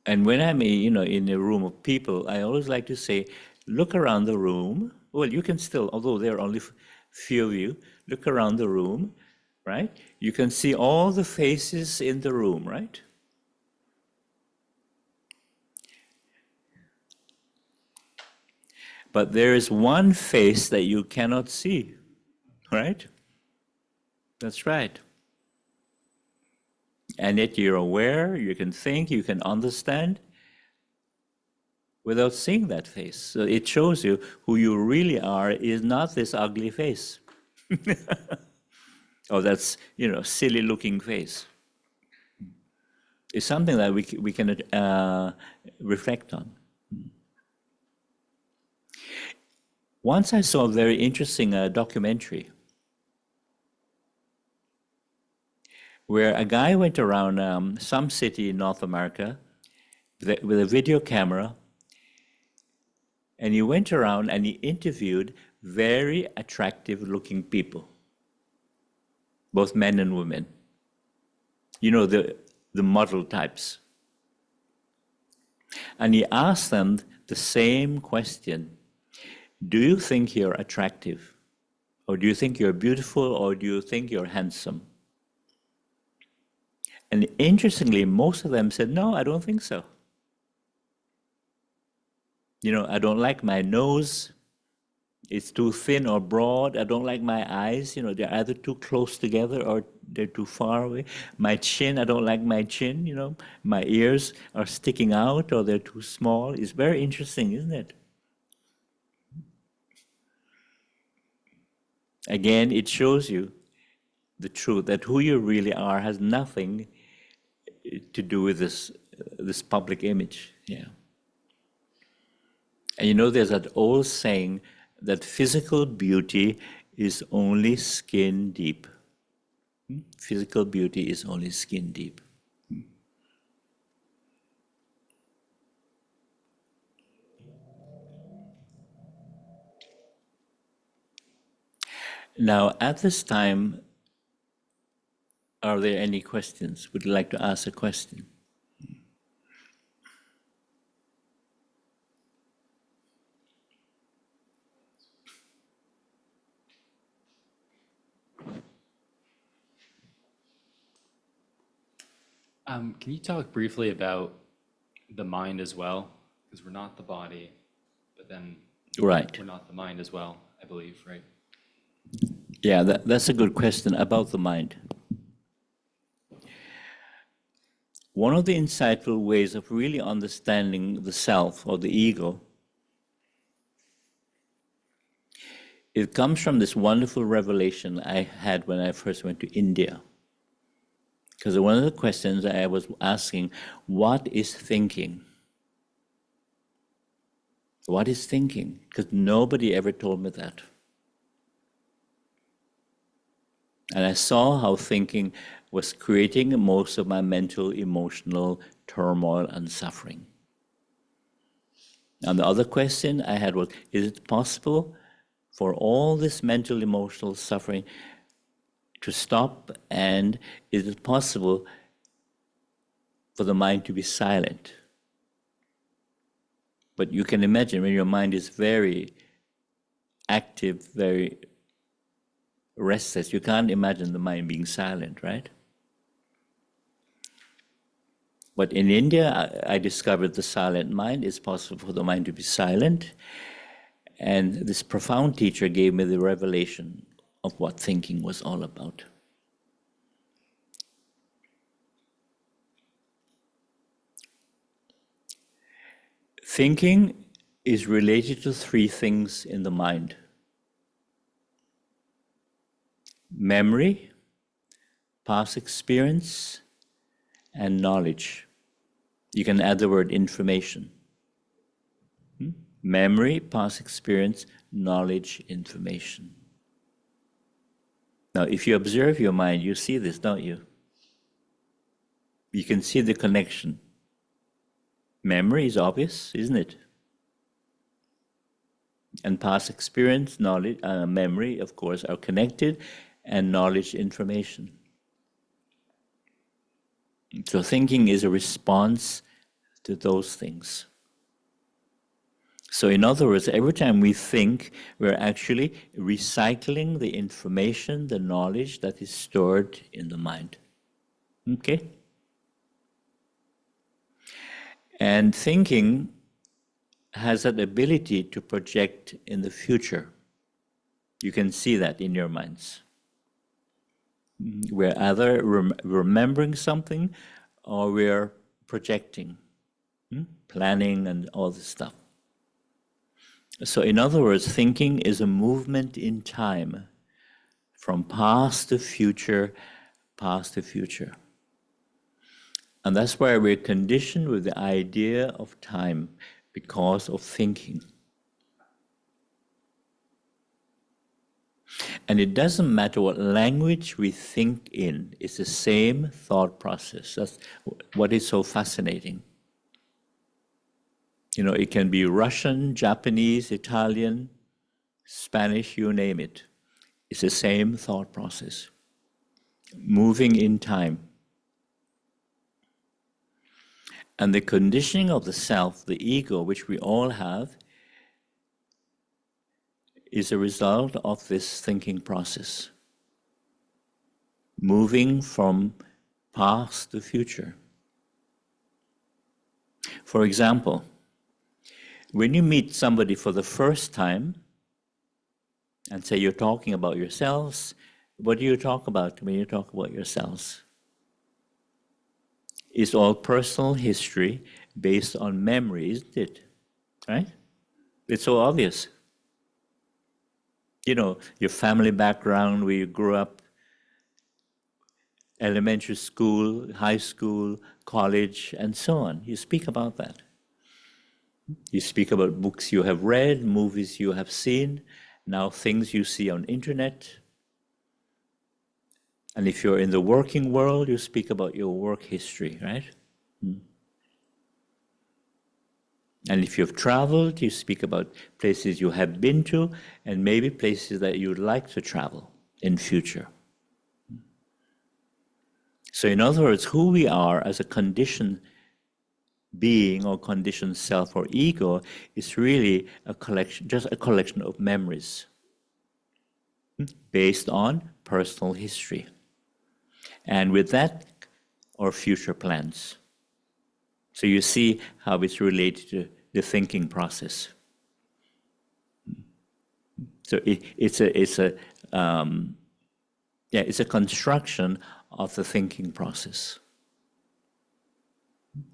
And when I'm, in a room of people, I always like to say, look around the room. Well, you can still, although there are only few of you, look around the room, right? You can see all the faces in the room, right? But there is one face that you cannot see, right? That's right. And yet you're aware, you can think, you can understand without seeing that face. So it shows you who you really are is not this ugly face. Or that's, silly looking face. It's something that we can reflect on. Once I saw a very interesting documentary where a guy went around some city in North America with a video camera, and he went around and he interviewed very attractive looking people, both men and women. You know, the model types. And he asked them the same question. Do you think you're attractive? Or do you think you're beautiful? Or do you think you're handsome? And interestingly, most of them said, no, I don't think so. I don't like my nose. It's too thin or broad. I don't like my eyes. They're either too close together or they're too far away. My chin, I don't like my chin. My ears are sticking out or they're too small. It's very interesting, isn't it? Again, it shows you the truth that who you really are has nothing to do with this public image. Yeah. And there's that old saying that physical beauty is only skin deep. Physical beauty is only skin deep. Now, at this time, are there any questions? Would you like to ask a question? Can you talk briefly about the mind as well? Because we're not the body, but then Right. we're not the mind as well, I believe, right? Yeah, that's a good question about the mind. One of the insightful ways of really understanding the self or the ego, it comes from this wonderful revelation I had when I first went to India. Because one of the questions I was asking, what is thinking? What is thinking? Because nobody ever told me that. And I saw how thinking was creating most of my mental, emotional turmoil and suffering. And the other question I had was, is it possible for all this mental, emotional suffering to stop? And is it possible for the mind to be silent? But you can imagine when your mind is very active, very restless, you can't imagine the mind being silent, right? But in India, I discovered the silent mind. It's possible for the mind to be silent. And this profound teacher gave me the revelation of what thinking was all about. Thinking is related to three things in the mind: memory, past experience, and knowledge. You can add the word information. Memory, past experience, knowledge, information. Now, if you observe your mind, you see this, don't you? You can see the connection. Memory is obvious, isn't it? And past experience, knowledge, memory, of course, are connected, and knowledge, information. So thinking is a response to those things. So in other words, every time we think, we're actually recycling the information, the knowledge that is stored in the mind. Okay? And thinking has that ability to project in the future. You can see that in your minds. We're either remembering something or we're projecting, planning and all this stuff. So in other words, thinking is a movement in time from past to future, past to future. And that's why we're conditioned with the idea of time, because of thinking. And it doesn't matter what language we think in, it's the same thought process. That's what is so fascinating. You know, it can be Russian, Japanese, Italian, Spanish, you name it. It's the same thought process, moving in time. And the conditioning of the self, the ego, which we all have, is a result of this thinking process, moving from past to future. For example, when you meet somebody for the first time, and say you're talking about yourselves, what do you talk about when you talk about yourselves? It's all personal history based on memory, isn't it? Right? It's so obvious. You know, your family background, where you grew up, elementary school, high school, college, and so on. You speak about that. You speak about books you have read, movies you have seen, now things you see on internet. And if you're in the working world, you speak about your work history, right? And if you've traveled, you speak about places you have been to and maybe places that you'd like to travel in future. So in other words, who we are as a conditioned being or conditioned self or ego is really a collection, just a collection of memories based on personal history. And with that, our future plans. So you see how it's related to the thinking process. So it's a construction of the thinking process,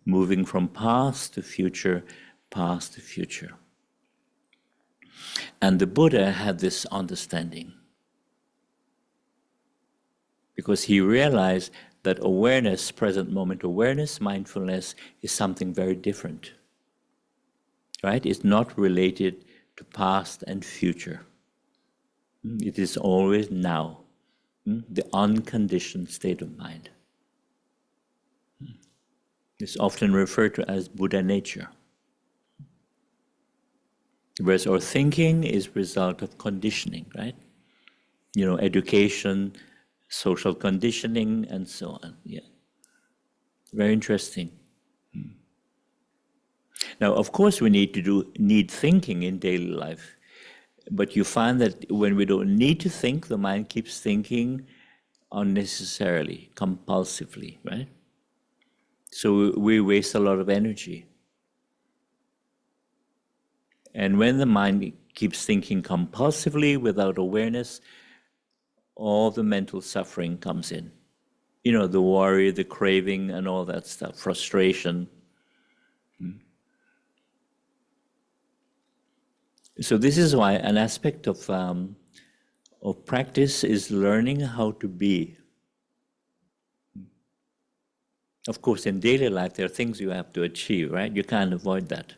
moving from past to future, past to future. And the Buddha had this understanding, because he realized that awareness, present moment awareness, mindfulness, is something very different. Right? It's not related to past and future. It is always now, the unconditioned state of mind. It's often referred to as Buddha nature. Whereas our thinking is result of conditioning, right? You know, education, social conditioning, and so on. Yeah, very interesting. Now, of course, we need thinking in daily life, but you find that when we don't need to think, the mind keeps thinking unnecessarily, compulsively, right? So we waste a lot of energy. And when the mind keeps thinking compulsively without awareness, all the mental suffering comes in. You know, the worry, the craving, and all that stuff, frustration. So this is why an aspect of practice is learning how to be. Of course, in daily life, there are things you have to achieve, right? You can't avoid that.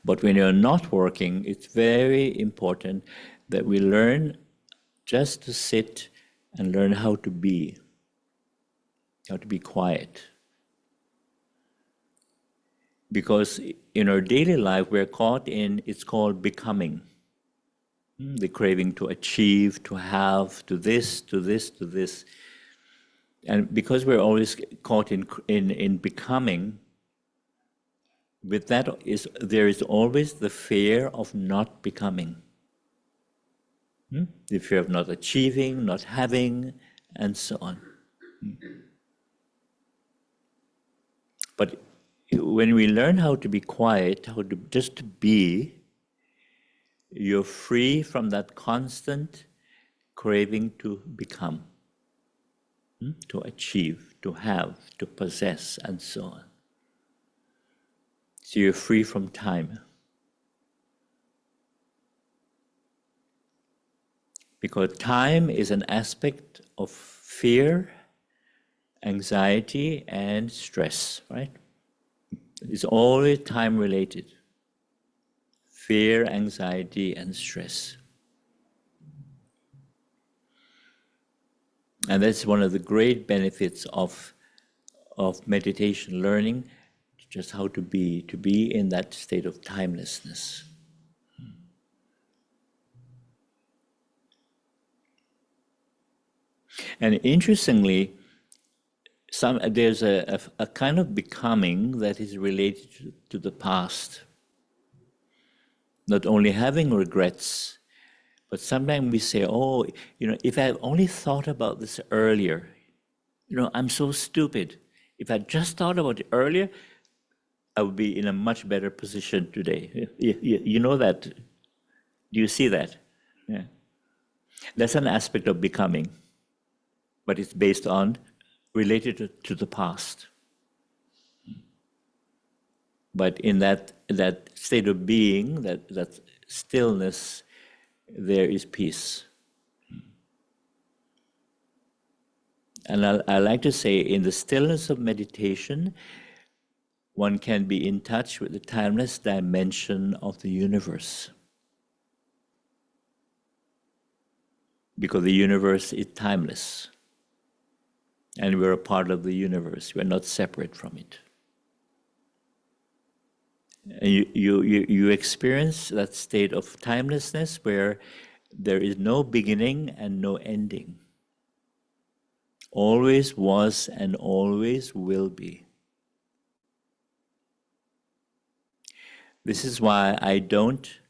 But when you're not working, it's very important that we learn just to sit and learn how to be quiet. Because in our daily life, we're caught in, it's called becoming. The craving to achieve, to have, to this, to this, to this. And because we're always caught in becoming, with that there is always the fear of not becoming. The fear of not achieving, not having, and so on. But when we learn how to be quiet, how to just be, you're free from that constant craving to become, to achieve, to have, to possess, and so on. So you're free from time. Because time is an aspect of fear, anxiety, and stress, right? It's always time related. Fear, anxiety, and stress. And that's one of the great benefits of meditation learning, just how to be in that state of timelessness. And interestingly, there's a kind of becoming that is related to the past. Not only having regrets, but sometimes we say, oh, if I had only thought about this earlier, I'm so stupid. If I just thought about it earlier, I would be in a much better position today. You know that? Do you see that? Yeah. That's an aspect of becoming, but it's based on, related to the past. But in that state of being, that stillness, there is peace. And I like to say, in the stillness of meditation, one can be in touch with the timeless dimension of the universe. Because the universe is timeless. And we're a part of the universe. We're not separate from it. And you experience that state of timelessness where there is no beginning and no ending. Always was and always will be. This is why I don't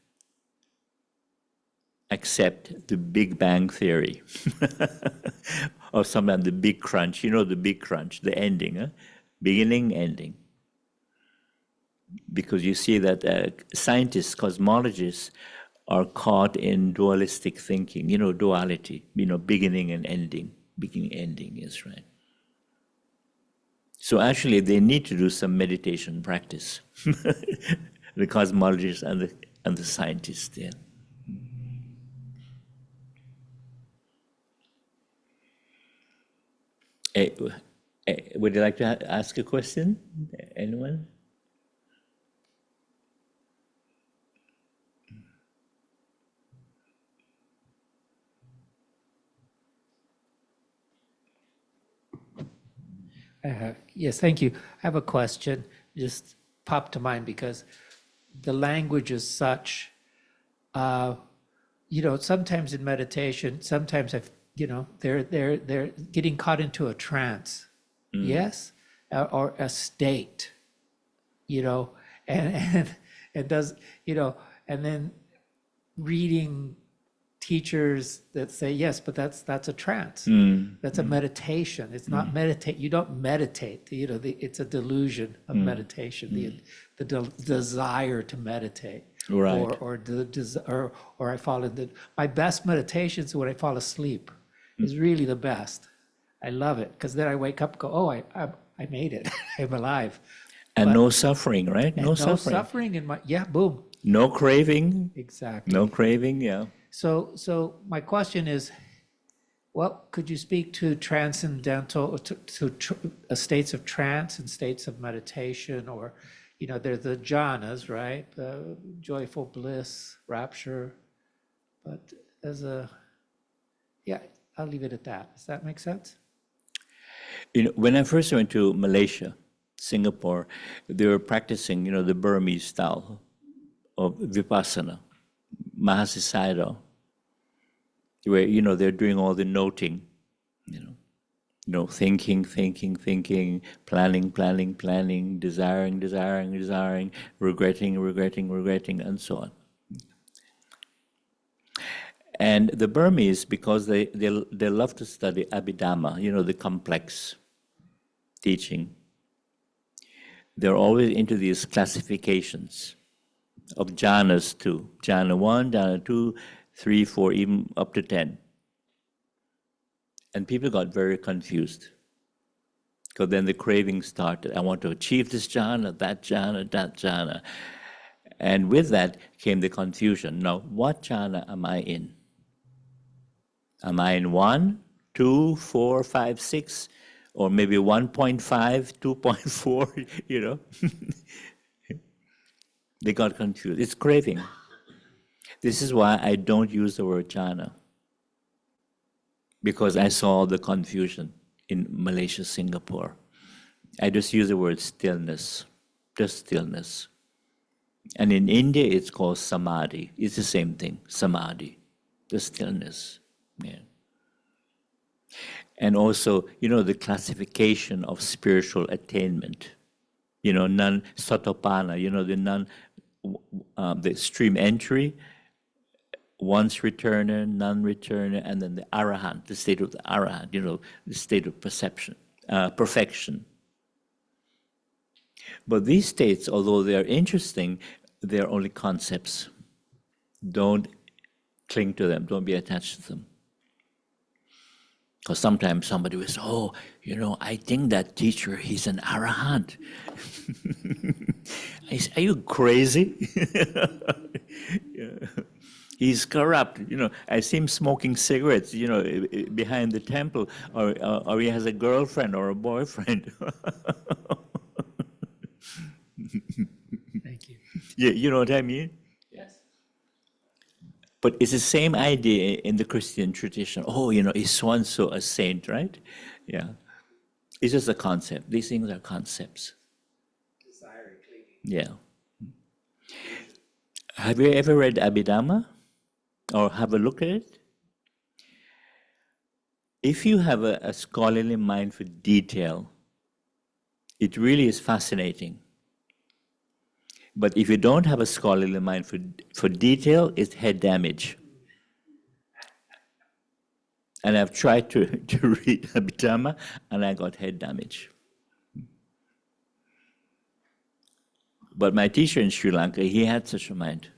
accept the Big Bang Theory or sometimes the Big Crunch. You know the Big Crunch, the ending, beginning, ending. Because you see that scientists, cosmologists are caught in dualistic thinking, duality, beginning and ending. Beginning, ending is right. So actually they need to do some meditation practice. The cosmologists and the scientists there. Would you like to ask a question? Anyone? Yes, thank you. I have a question, just popped to mind because the language is such, sometimes in meditation, sometimes they're getting caught into a trance, yes, or a state, and does, and then reading teachers that say yes, but that's a trance. That's a meditation. It's not meditate. You don't meditate. It's a delusion of meditation. The desire to meditate, Right. or I fall into my best meditations when I fall asleep is really the best. I love it because then I wake up and go, oh, I made it. I'm alive. And no suffering, right? No suffering in my boom. No craving. Exactly. No craving, yeah. So my question is, Well, could you speak to transcendental, states of trance and states of meditation, or, there's the jhanas, right? Joyful bliss, rapture. But yeah, I'll leave it at that. Does that make sense? When I first went to Malaysia, Singapore, they were practicing, the Burmese style of Vipassana, Mahasisayadaw, where, they're doing all the noting, thinking, planning, desiring, regretting, and so on. And the Burmese, because they love to study Abhidhamma, the complex teaching, they're always into these classifications of jhanas too. Jhana 1, jhana 2, 3, 4, even up to 10. And people got very confused. Because then the craving started. I want to achieve this jhana, that jhana. And with that came the confusion. Now, what jhana am I in? Am I in 1, 2, 4, 5, 6, or maybe 1.5, 2.4, They got confused. It's craving. This is why I don't use the word jhana, because I saw the confusion in Malaysia, Singapore. I just use the word stillness, just stillness. And in India, it's called samadhi. It's the same thing, samadhi, the stillness. Yeah. And also, the classification of spiritual attainment. Non-satopana, the stream entry, once returner, non-returner, and then the arahant, the state of the arahant, the state of perfection. But these states, although they are interesting, they are only concepts. Don't cling to them, don't be attached to them. Because sometimes somebody will say, I think that teacher, he's an arahant. I say, are you crazy? Yeah. He's corrupt. I see him smoking cigarettes, behind the temple, or he has a girlfriend or a boyfriend. Thank you. Yeah, you know what I mean? Yes. But it's the same idea in the Christian tradition. Is so-and-so a saint, right? Yeah. It's just a concept. These things are concepts. Desire and clinging. Yeah. Have you ever read Abhidhamma? Or have a look at it? If you have a scholarly mind for detail, it really is fascinating. But if you don't have a scholarly mind for detail, it's head damage. And I've tried to read Abhidhamma, and I got head damage. But my teacher in Sri Lanka, he had such a mind,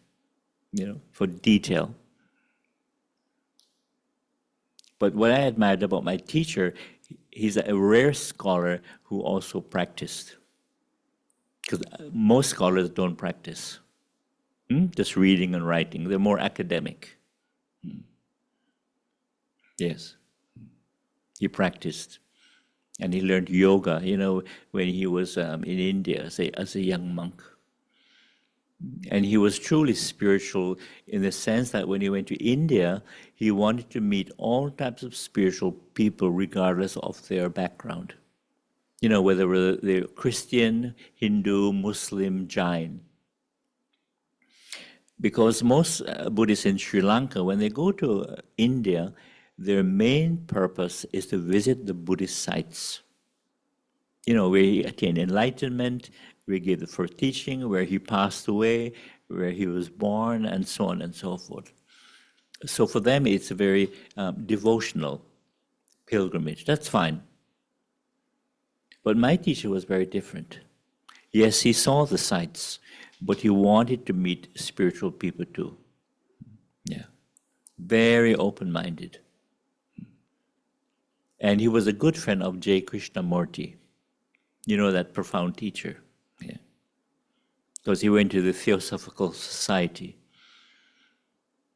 for detail. But what I admired about my teacher, he's a rare scholar who also practiced. Because most scholars don't practice. Just reading and writing. They're more academic. Yes. He practiced. And he learned yoga, when he was in India as a young monk. And he was truly spiritual in the sense that when he went to India, he wanted to meet all types of spiritual people regardless of their background. Whether they're Christian, Hindu, Muslim, Jain. Because most Buddhists in Sri Lanka, when they go to India, their main purpose is to visit the Buddhist sites. Where he attained enlightenment, where he gave the first teaching, where he passed away, where he was born, and so on and so forth. So for them, it's a very devotional pilgrimage. That's fine. But my teacher was very different. Yes, he saw the sights, but he wanted to meet spiritual people too. Yeah. Very open-minded. And he was a good friend of J. Krishnamurti. That profound teacher. Yeah. Because he went to the Theosophical Society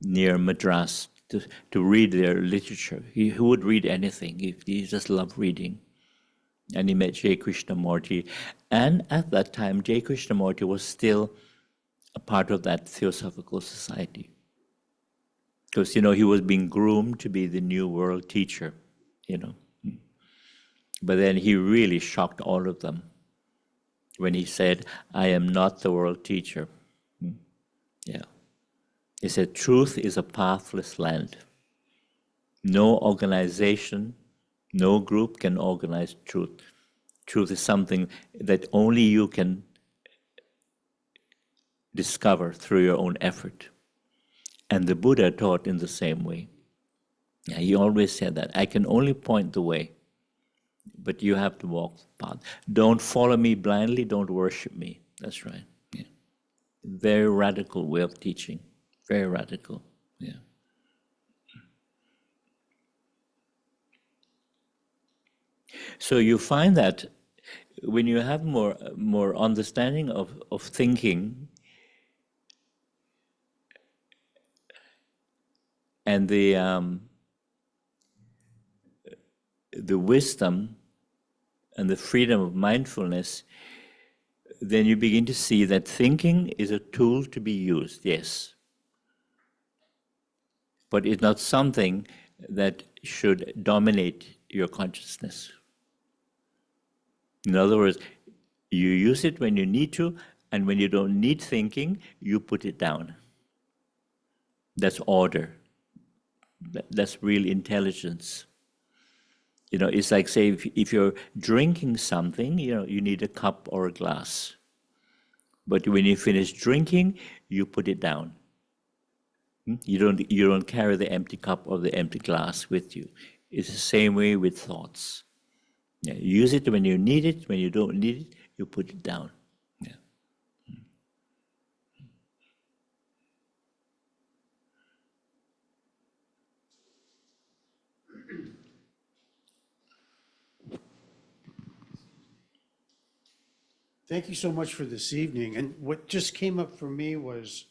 near Madras, to read their literature. He would read anything. He just loved reading. And he met J. Krishnamurti. And at that time, J. Krishnamurti was still a part of that Theosophical Society. Because, he was being groomed to be the new world teacher, But then he really shocked all of them when he said, I am not the world teacher. Yeah. He said, truth is a pathless land. No organization, no group can organize truth. Truth is something that only you can discover through your own effort. And the Buddha taught in the same way. Yeah, he always said that, I can only point the way, but you have to walk the path. Don't follow me blindly, don't worship me. That's right. Yeah. Very radical way of teaching. Very radical. Yeah. So you find that when you have more understanding of thinking, and the wisdom and the freedom of mindfulness, then you begin to see that thinking is a tool to be used, yes. But it's not something that should dominate your consciousness. In other words, you use it when you need to, and when you don't need thinking, you put it down. That's order. That's real intelligence. It's like, say, if you're drinking something, you need a cup or a glass. But when you finish drinking, you put it down. You don't carry the empty cup or the empty glass with you. It's the same way with thoughts. Yeah, use it when you need it. When you don't need it, you put it down. Yeah. Thank you so much for this evening. And what just came up for me was,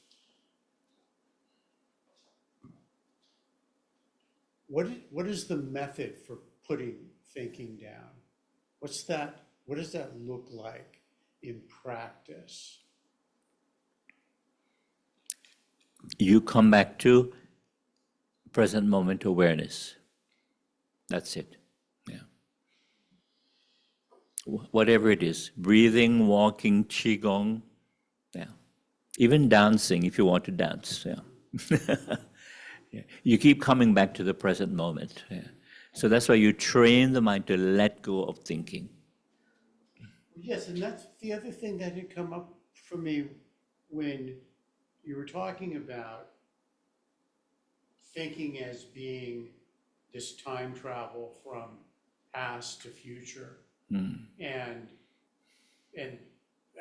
what is the method for putting thinking down? What does that look like in practice? You come back to present moment awareness. That's it. Yeah. Whatever it is, breathing, walking, qigong, yeah. Even dancing, if you want to dance, yeah. Yeah. You keep coming back to the present moment. Yeah. So that's why you train the mind to let go of thinking. Yes, and that's the other thing that had come up for me when you were talking about thinking as being this time travel from past to future, and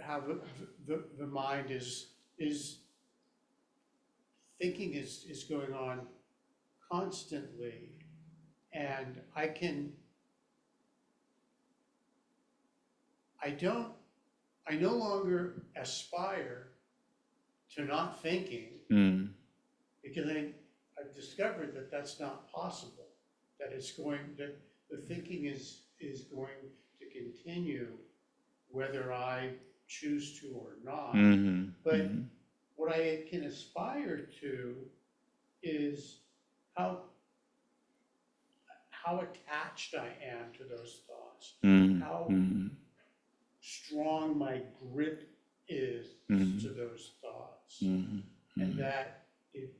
how the mind is thinking is going on constantly, and I no longer aspire to not thinking, because I've discovered that that's not possible, that the thinking is going to continue whether I choose to or not. But what I can aspire to is how attached I am to those thoughts, how strong my grip is to those thoughts, and that it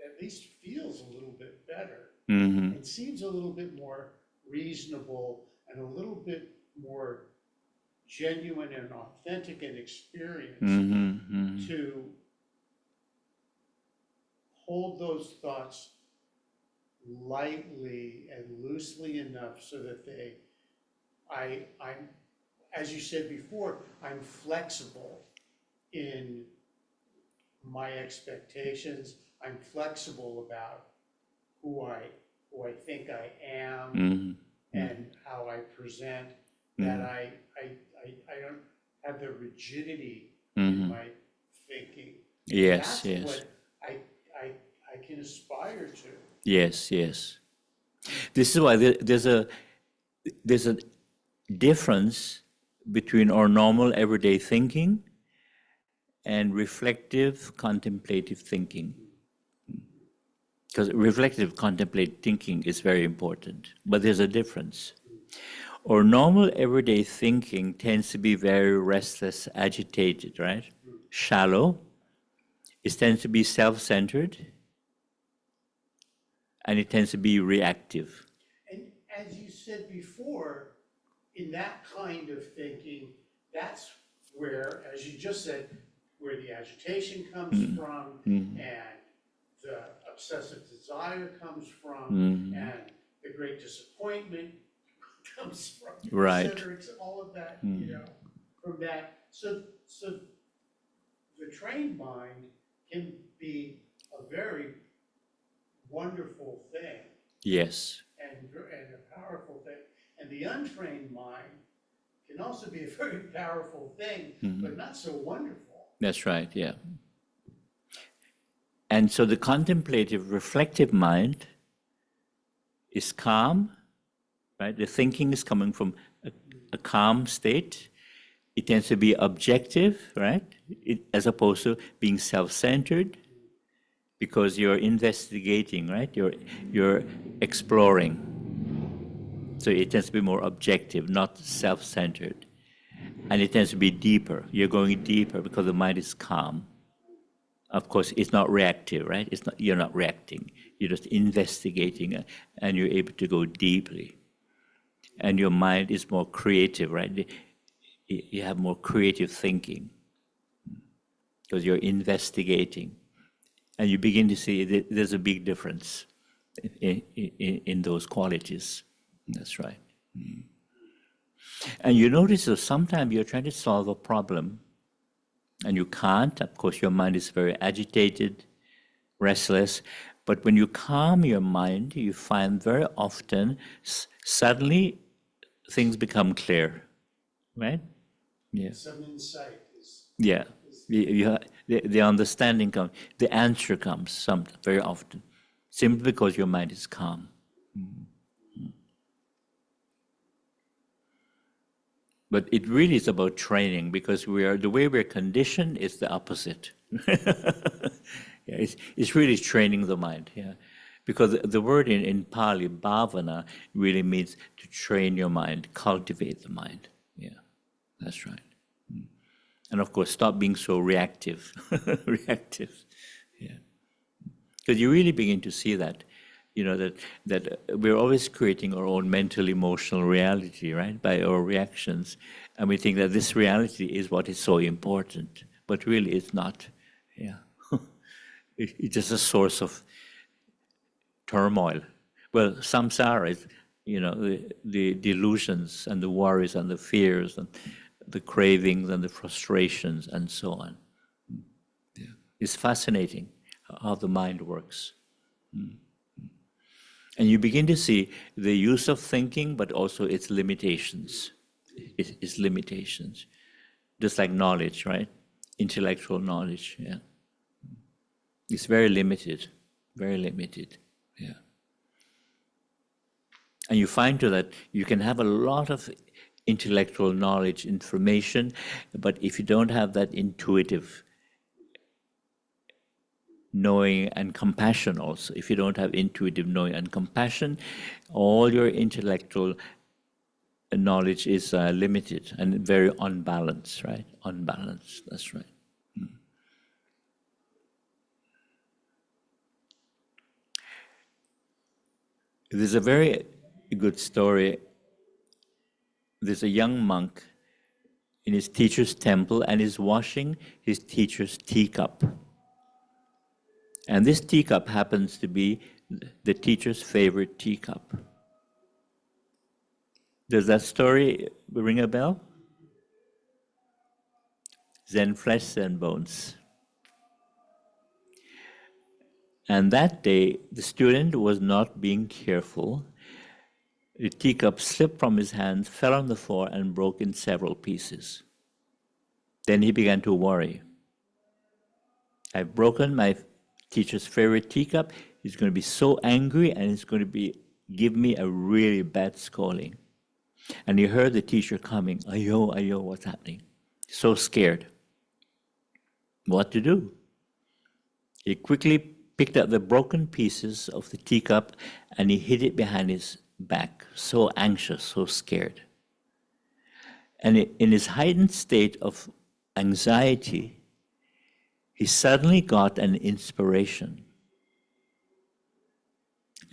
at least feels a little bit better and seems a little bit more reasonable and a little bit more genuine and authentic an experience to hold those thoughts lightly and loosely enough so that I'm, as you said before, I'm flexible in my expectations. I'm flexible about who I think I am and how I present. That I don't have the rigidity in my thinking. Yes, That's yes. what I can can aspire to. Yes, yes. This is why there's a difference between our normal everyday thinking and reflective contemplative thinking. Because reflective contemplative thinking is very important, but there's a difference. Our normal everyday thinking tends to be very restless, agitated, right? Shallow. It tends to be self-centered, and it tends to be reactive. And as you said before, in that kind of thinking, that's where, as you just said, where the agitation comes from, and the obsessive desire comes from, and the great disappointment comes from. Right. Et cetera, it's all of that, you know, from that. So the trained mind can be a very wonderful thing. Yes. And a powerful thing. And the untrained mind can also be a very powerful thing, but not so wonderful. That's right, yeah. And so the contemplative, reflective mind is calm, right? The thinking is coming from a calm state. It tends to be objective, right? As opposed to being self-centered, because you're investigating, right? You're exploring. So it tends to be more objective, not self-centered. And it tends to be deeper. You're going deeper because the mind is calm. Of course, it's not reactive, right? You're not reacting. You're just investigating, and you're able to go deeply. And your mind is more creative, right? You have more creative thinking because you're investigating. And you begin to see that there's a big difference in those qualities. That's right. And you notice that sometimes you're trying to solve a problem and you can't. Of course, your mind is very agitated, restless. But when you calm your mind, you find very often suddenly things become clear, right? Yeah. Some insight is. Yeah. The understanding comes, the answer comes very often, simply because your mind is calm. But it really is about training, because the way we're conditioned is the opposite. It's really training the mind, yeah. Because the word in Pali, bhavana, really means to train your mind, cultivate the mind. Yeah, that's right. And of course, stop being so reactive. Reactive, yeah. Because you really begin to see that, you know, that we're always creating our own mental, emotional reality, right, by our reactions. And we think that this reality is what is so important, but really it's not, yeah. It's just a source of turmoil. Well, samsara is, you know, the delusions and the worries and the fears and the cravings and the frustrations and so on. Yeah. It's fascinating how the mind works. And you begin to see the use of thinking, but also its limitations. Its limitations. Just like knowledge, right? Intellectual knowledge, yeah. It's very limited, yeah. And you find too that you can have a lot of intellectual knowledge, information, but if you don't have that intuitive knowing and compassion also, if you don't have intuitive knowing and compassion, all your intellectual knowledge is limited and very unbalanced, right? Unbalanced, that's right. There's a very good story. There's a young monk in his teacher's temple, and he's washing his teacher's teacup. And this teacup happens to be the teacher's favorite teacup. Does that story ring a bell? Zen flesh, Zen bones. And that day, the student was not being careful. The teacup slipped from his hands, fell on the floor, and broke in several pieces. Then he began to worry. I've broken my teacher's favorite teacup. He's going to be so angry, and he's going to give me a really bad scolding. And he heard the teacher coming. Ayo, ayo, what's happening? So scared. What to do? He quickly picked up the broken pieces of the teacup and he hid it behind his back, so anxious, so scared. And in his heightened state of anxiety, he suddenly got an inspiration.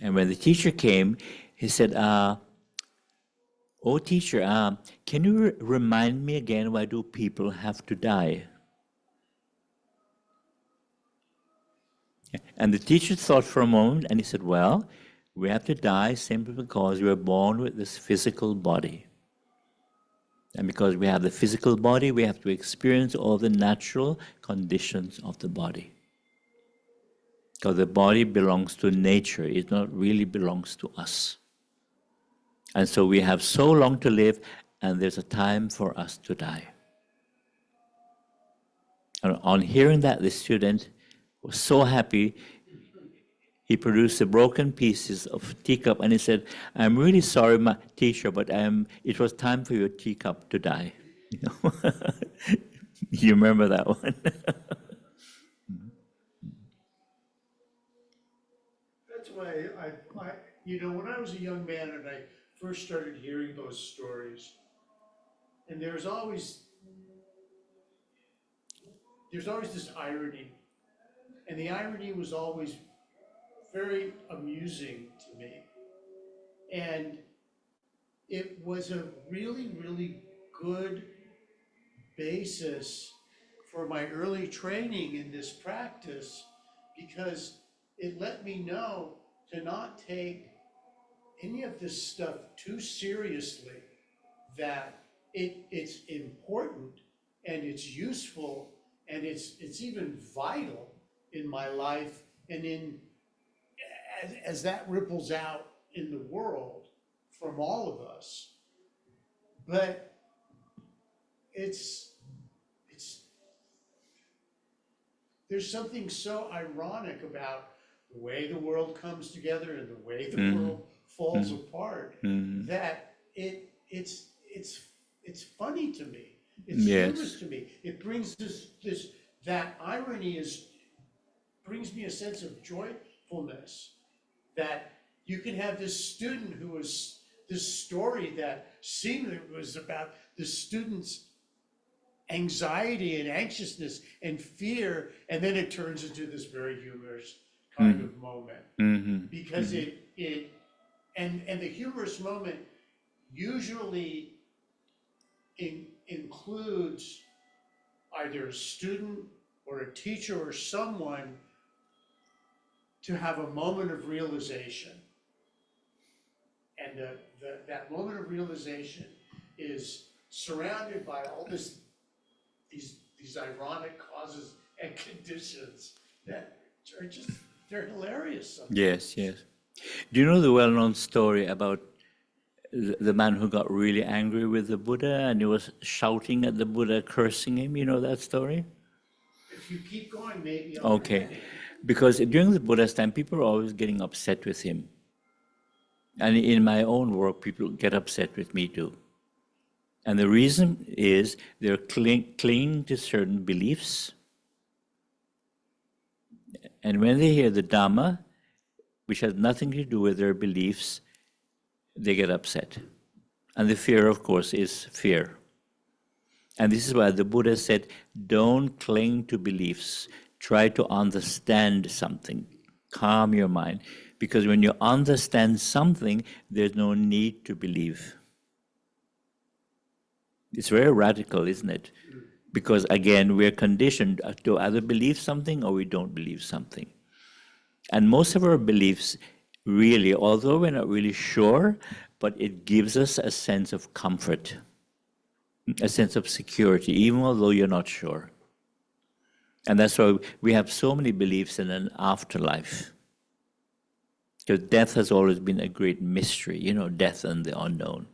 And when the teacher came, he said, "Oh, teacher, can you remind me again, why do people have to die?" And the teacher thought for a moment, and he said, "Well, we have to die simply because we are born with this physical body. And because we have the physical body, we have to experience all the natural conditions of the body. Because the body belongs to nature, it not really belongs to us. And so we have so long to live, and there's a time for us to die." And on hearing that, the student was so happy. He produced the broken pieces of teacup and he said, "I'm really sorry, my teacher, but it was time for your teacup to die." You know? You remember that one? That's why when I was a young man and I first started hearing those stories, and there's always this irony, and the irony was always very amusing to me. And it was a really, really good basis for my early training in this practice, because it let me know to not take any of this stuff too seriously, that it's important and it's useful and it's even vital in my life, and as that ripples out in the world from all of us. But there's something so ironic about the way the world comes together and the way the world falls apart, that it's funny to me. It's humorous to me. It brings that irony brings me a sense of joyfulness, that you can have this student who was this story that seemingly was about the student's anxiety and anxiousness and fear, and then it turns into this very humorous kind of moment, because and the humorous moment usually includes either a student or a teacher or someone to have a moment of realization. And that moment of realization is surrounded by all these ironic causes and conditions that are just, they're hilarious sometimes. Yes, yes. Do you know the well-known story about the man who got really angry with the Buddha and he was shouting at the Buddha, cursing him? You know that story? If you keep going, maybe I'll Okay. Because during the Buddha's time, people are always getting upset with him. And in my own work, people get upset with me too. And the reason is they're clinging to certain beliefs. And when they hear the Dharma, which has nothing to do with their beliefs, they get upset. And the fear, of course, is fear. And this is why the Buddha said, don't cling to beliefs. Try to understand something. Calm your mind. Because when you understand something, there's no need to believe. It's very radical, isn't it? Because again, we're conditioned to either believe something or we don't believe something. And most of our beliefs really, although we're not really sure, but it gives us a sense of comfort, a sense of security, even although you're not sure. And that's why we have so many beliefs in an afterlife. Because death has always been a great mystery, death and the unknown.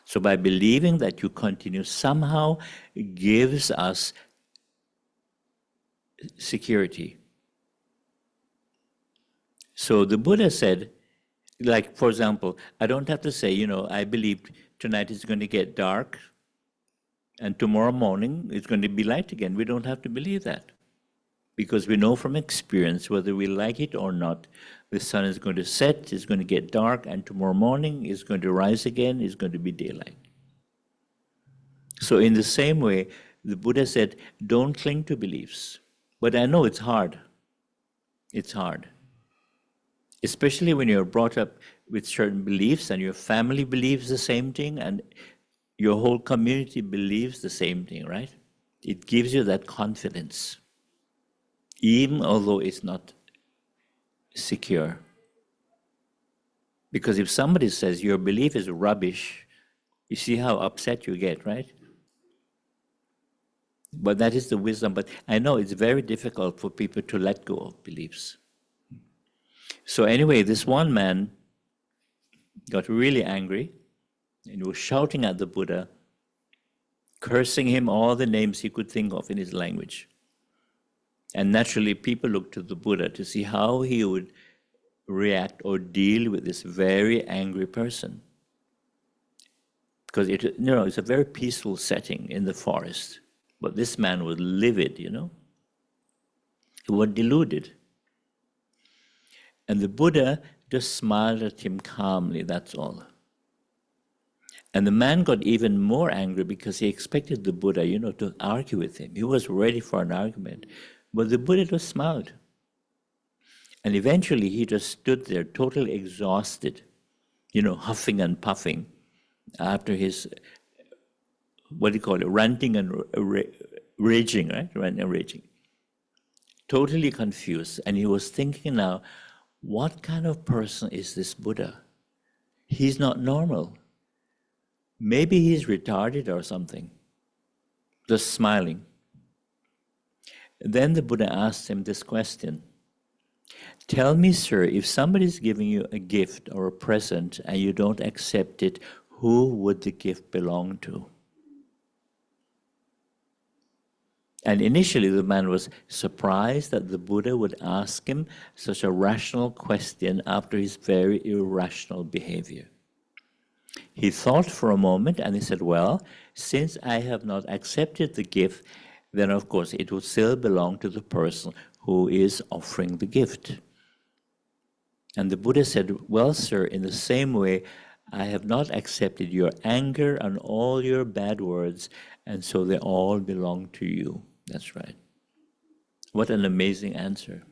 So by believing that you continue somehow gives us security. So the Buddha said, like, for example, I don't have to say, I believe tonight is going to get dark and tomorrow morning it's going to be light again. We don't have to believe that, because we know from experience, whether we like it or not, the sun is going to set, it's going to get dark, and tomorrow morning it's going to rise again, it's going to be daylight. So in the same way, the Buddha said, don't cling to beliefs. But I know it's hard. It's hard. Especially when you're brought up with certain beliefs and your family believes the same thing and your whole community believes the same thing, right? It gives you that confidence, even although it's not secure. Because if somebody says your belief is rubbish, you see how upset you get, right? But that is the wisdom. But I know it's very difficult for people to let go of beliefs. So anyway, this one man got really angry and was shouting at the Buddha, cursing him all the names he could think of in his language. And naturally, people looked to the Buddha to see how he would react or deal with this very angry person. Because it's a very peaceful setting in the forest. But this man was livid, He was deluded. And the Buddha just smiled at him calmly, that's all. And the man got even more angry because he expected the Buddha, to argue with him. He was ready for an argument. But the Buddha just smiled. And eventually he just stood there totally exhausted, huffing and puffing after his, ranting and raging, right? Ranting and raging. Totally confused. And he was thinking now, what kind of person is this Buddha? He's not normal. Maybe he's retarded or something. Just smiling. Then the Buddha asked him this question. Tell me, sir, if somebody's giving you a gift or a present and you don't accept it, who would the gift belong to? And initially the man was surprised that the Buddha would ask him such a rational question after his very irrational behavior. He thought for a moment and he said, well, since I have not accepted the gift, then of course it would still belong to the person who is offering the gift. And the Buddha said, well, sir, in the same way, I have not accepted your anger and all your bad words, and so they all belong to you. That's right. What an amazing answer.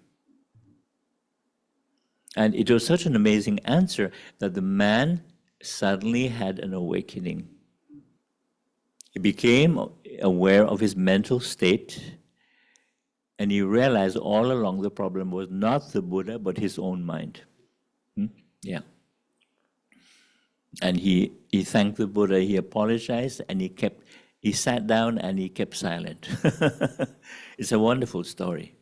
And it was such an amazing answer that the man suddenly had an awakening. He became aware of his mental state, and he realized all along the problem was not the Buddha, but his own mind. Yeah. And he thanked the Buddha, he apologized, and he sat down and he kept silent. It's a wonderful story.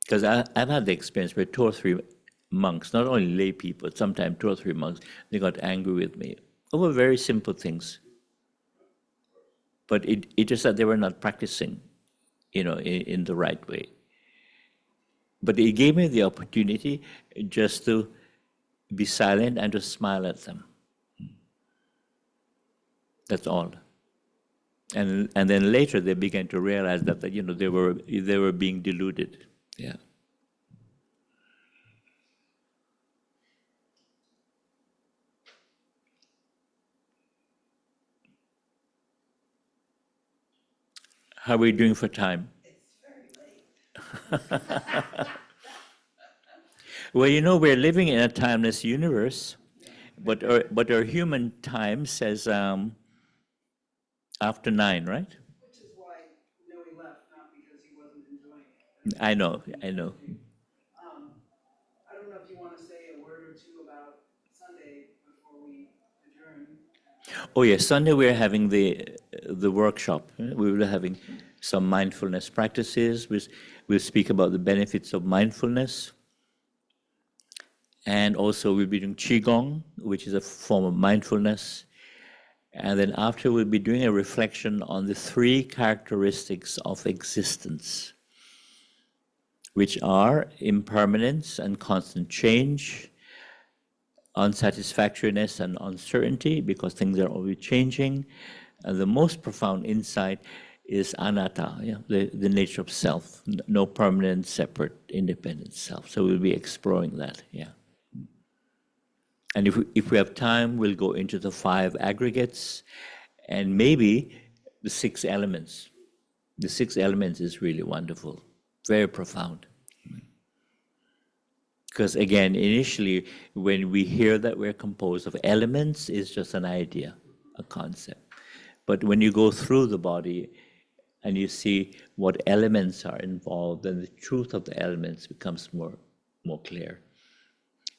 Because I've had the experience where 2 or 3 monks, not only lay people, sometimes 2 or 3 monks, they got angry with me over very simple things. But it just that they were not practicing, in the right way. But it gave me the opportunity just to be silent and to smile at them. That's all. And then later they began to realize that they were being deluded. Yeah. How are we doing for time? It's very late. Well, we're living in a timeless universe, but our human time says after 9, right? Which is why Noe left, not because he wasn't enjoying it. I know. I don't know if you want to say a word or two about Sunday before we adjourn. Oh yes, Sunday we're having the workshop. We will be having some mindfulness practices. We'll speak about the benefits of mindfulness. And also we'll be doing Qigong, which is a form of mindfulness. And then after we'll be doing a reflection on the 3 characteristics of existence. which are impermanence and constant change, unsatisfactoriness and uncertainty, because things are always changing. And the most profound insight is anatta, the nature of self, no permanent, separate, independent self. So we'll be exploring that, And if we have time, we'll go into the 5 aggregates and maybe the 6 elements. The 6 elements is really wonderful, very profound. Because again, initially, when we hear that we're composed of elements, it's just an idea, a concept. But when you go through the body and you see what elements are involved, then the truth of the elements becomes more clear.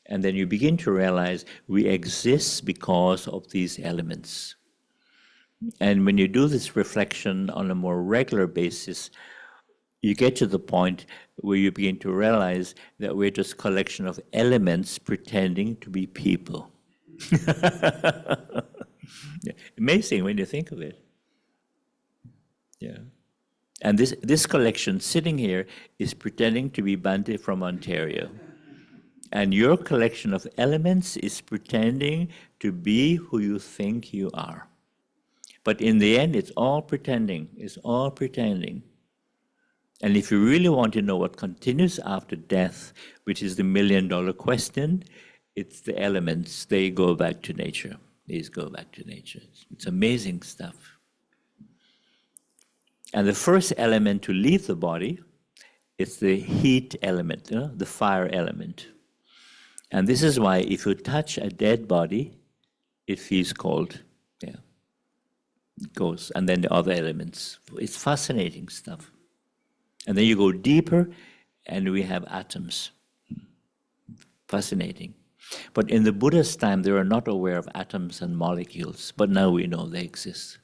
And then you begin to realize we exist because of these elements. And when you do this reflection on a more regular basis, you get to the point where you begin to realize that we're just a collection of elements pretending to be people. Amazing when you think of it. And this collection sitting here is pretending to be Bhante from Ontario. And your collection of elements is pretending to be who you think you are. But in the end, it's all pretending. It's all pretending. And if you really want to know what continues after death, which is the $1,000,000 question, it's the elements. They go back to nature. These go back to nature. It's amazing stuff. And the first element to leave the body is the heat element, the fire element. And this is why if you touch a dead body, it feels cold. It goes. And then the other elements. It's fascinating stuff. And then you go deeper, and we have atoms. Fascinating. But in the Buddha's time, they were not aware of atoms and molecules, but now we know they exist.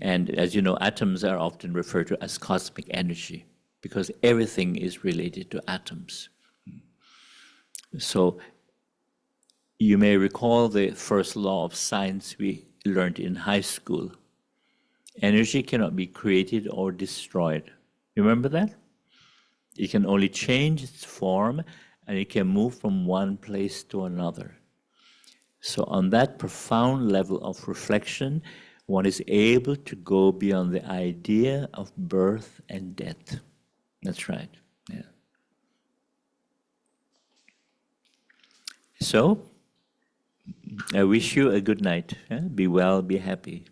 And as you know, atoms are often referred to as cosmic energy, because everything is related to atoms. So you may recall the first law of science we learned in high school. Energy cannot be created or destroyed. Remember that? It can only change its form, and it can move from one place to another. So on that profound level of reflection, one is able to go beyond the idea of birth and death. That's right. So, I wish you a good night. Be well, be happy.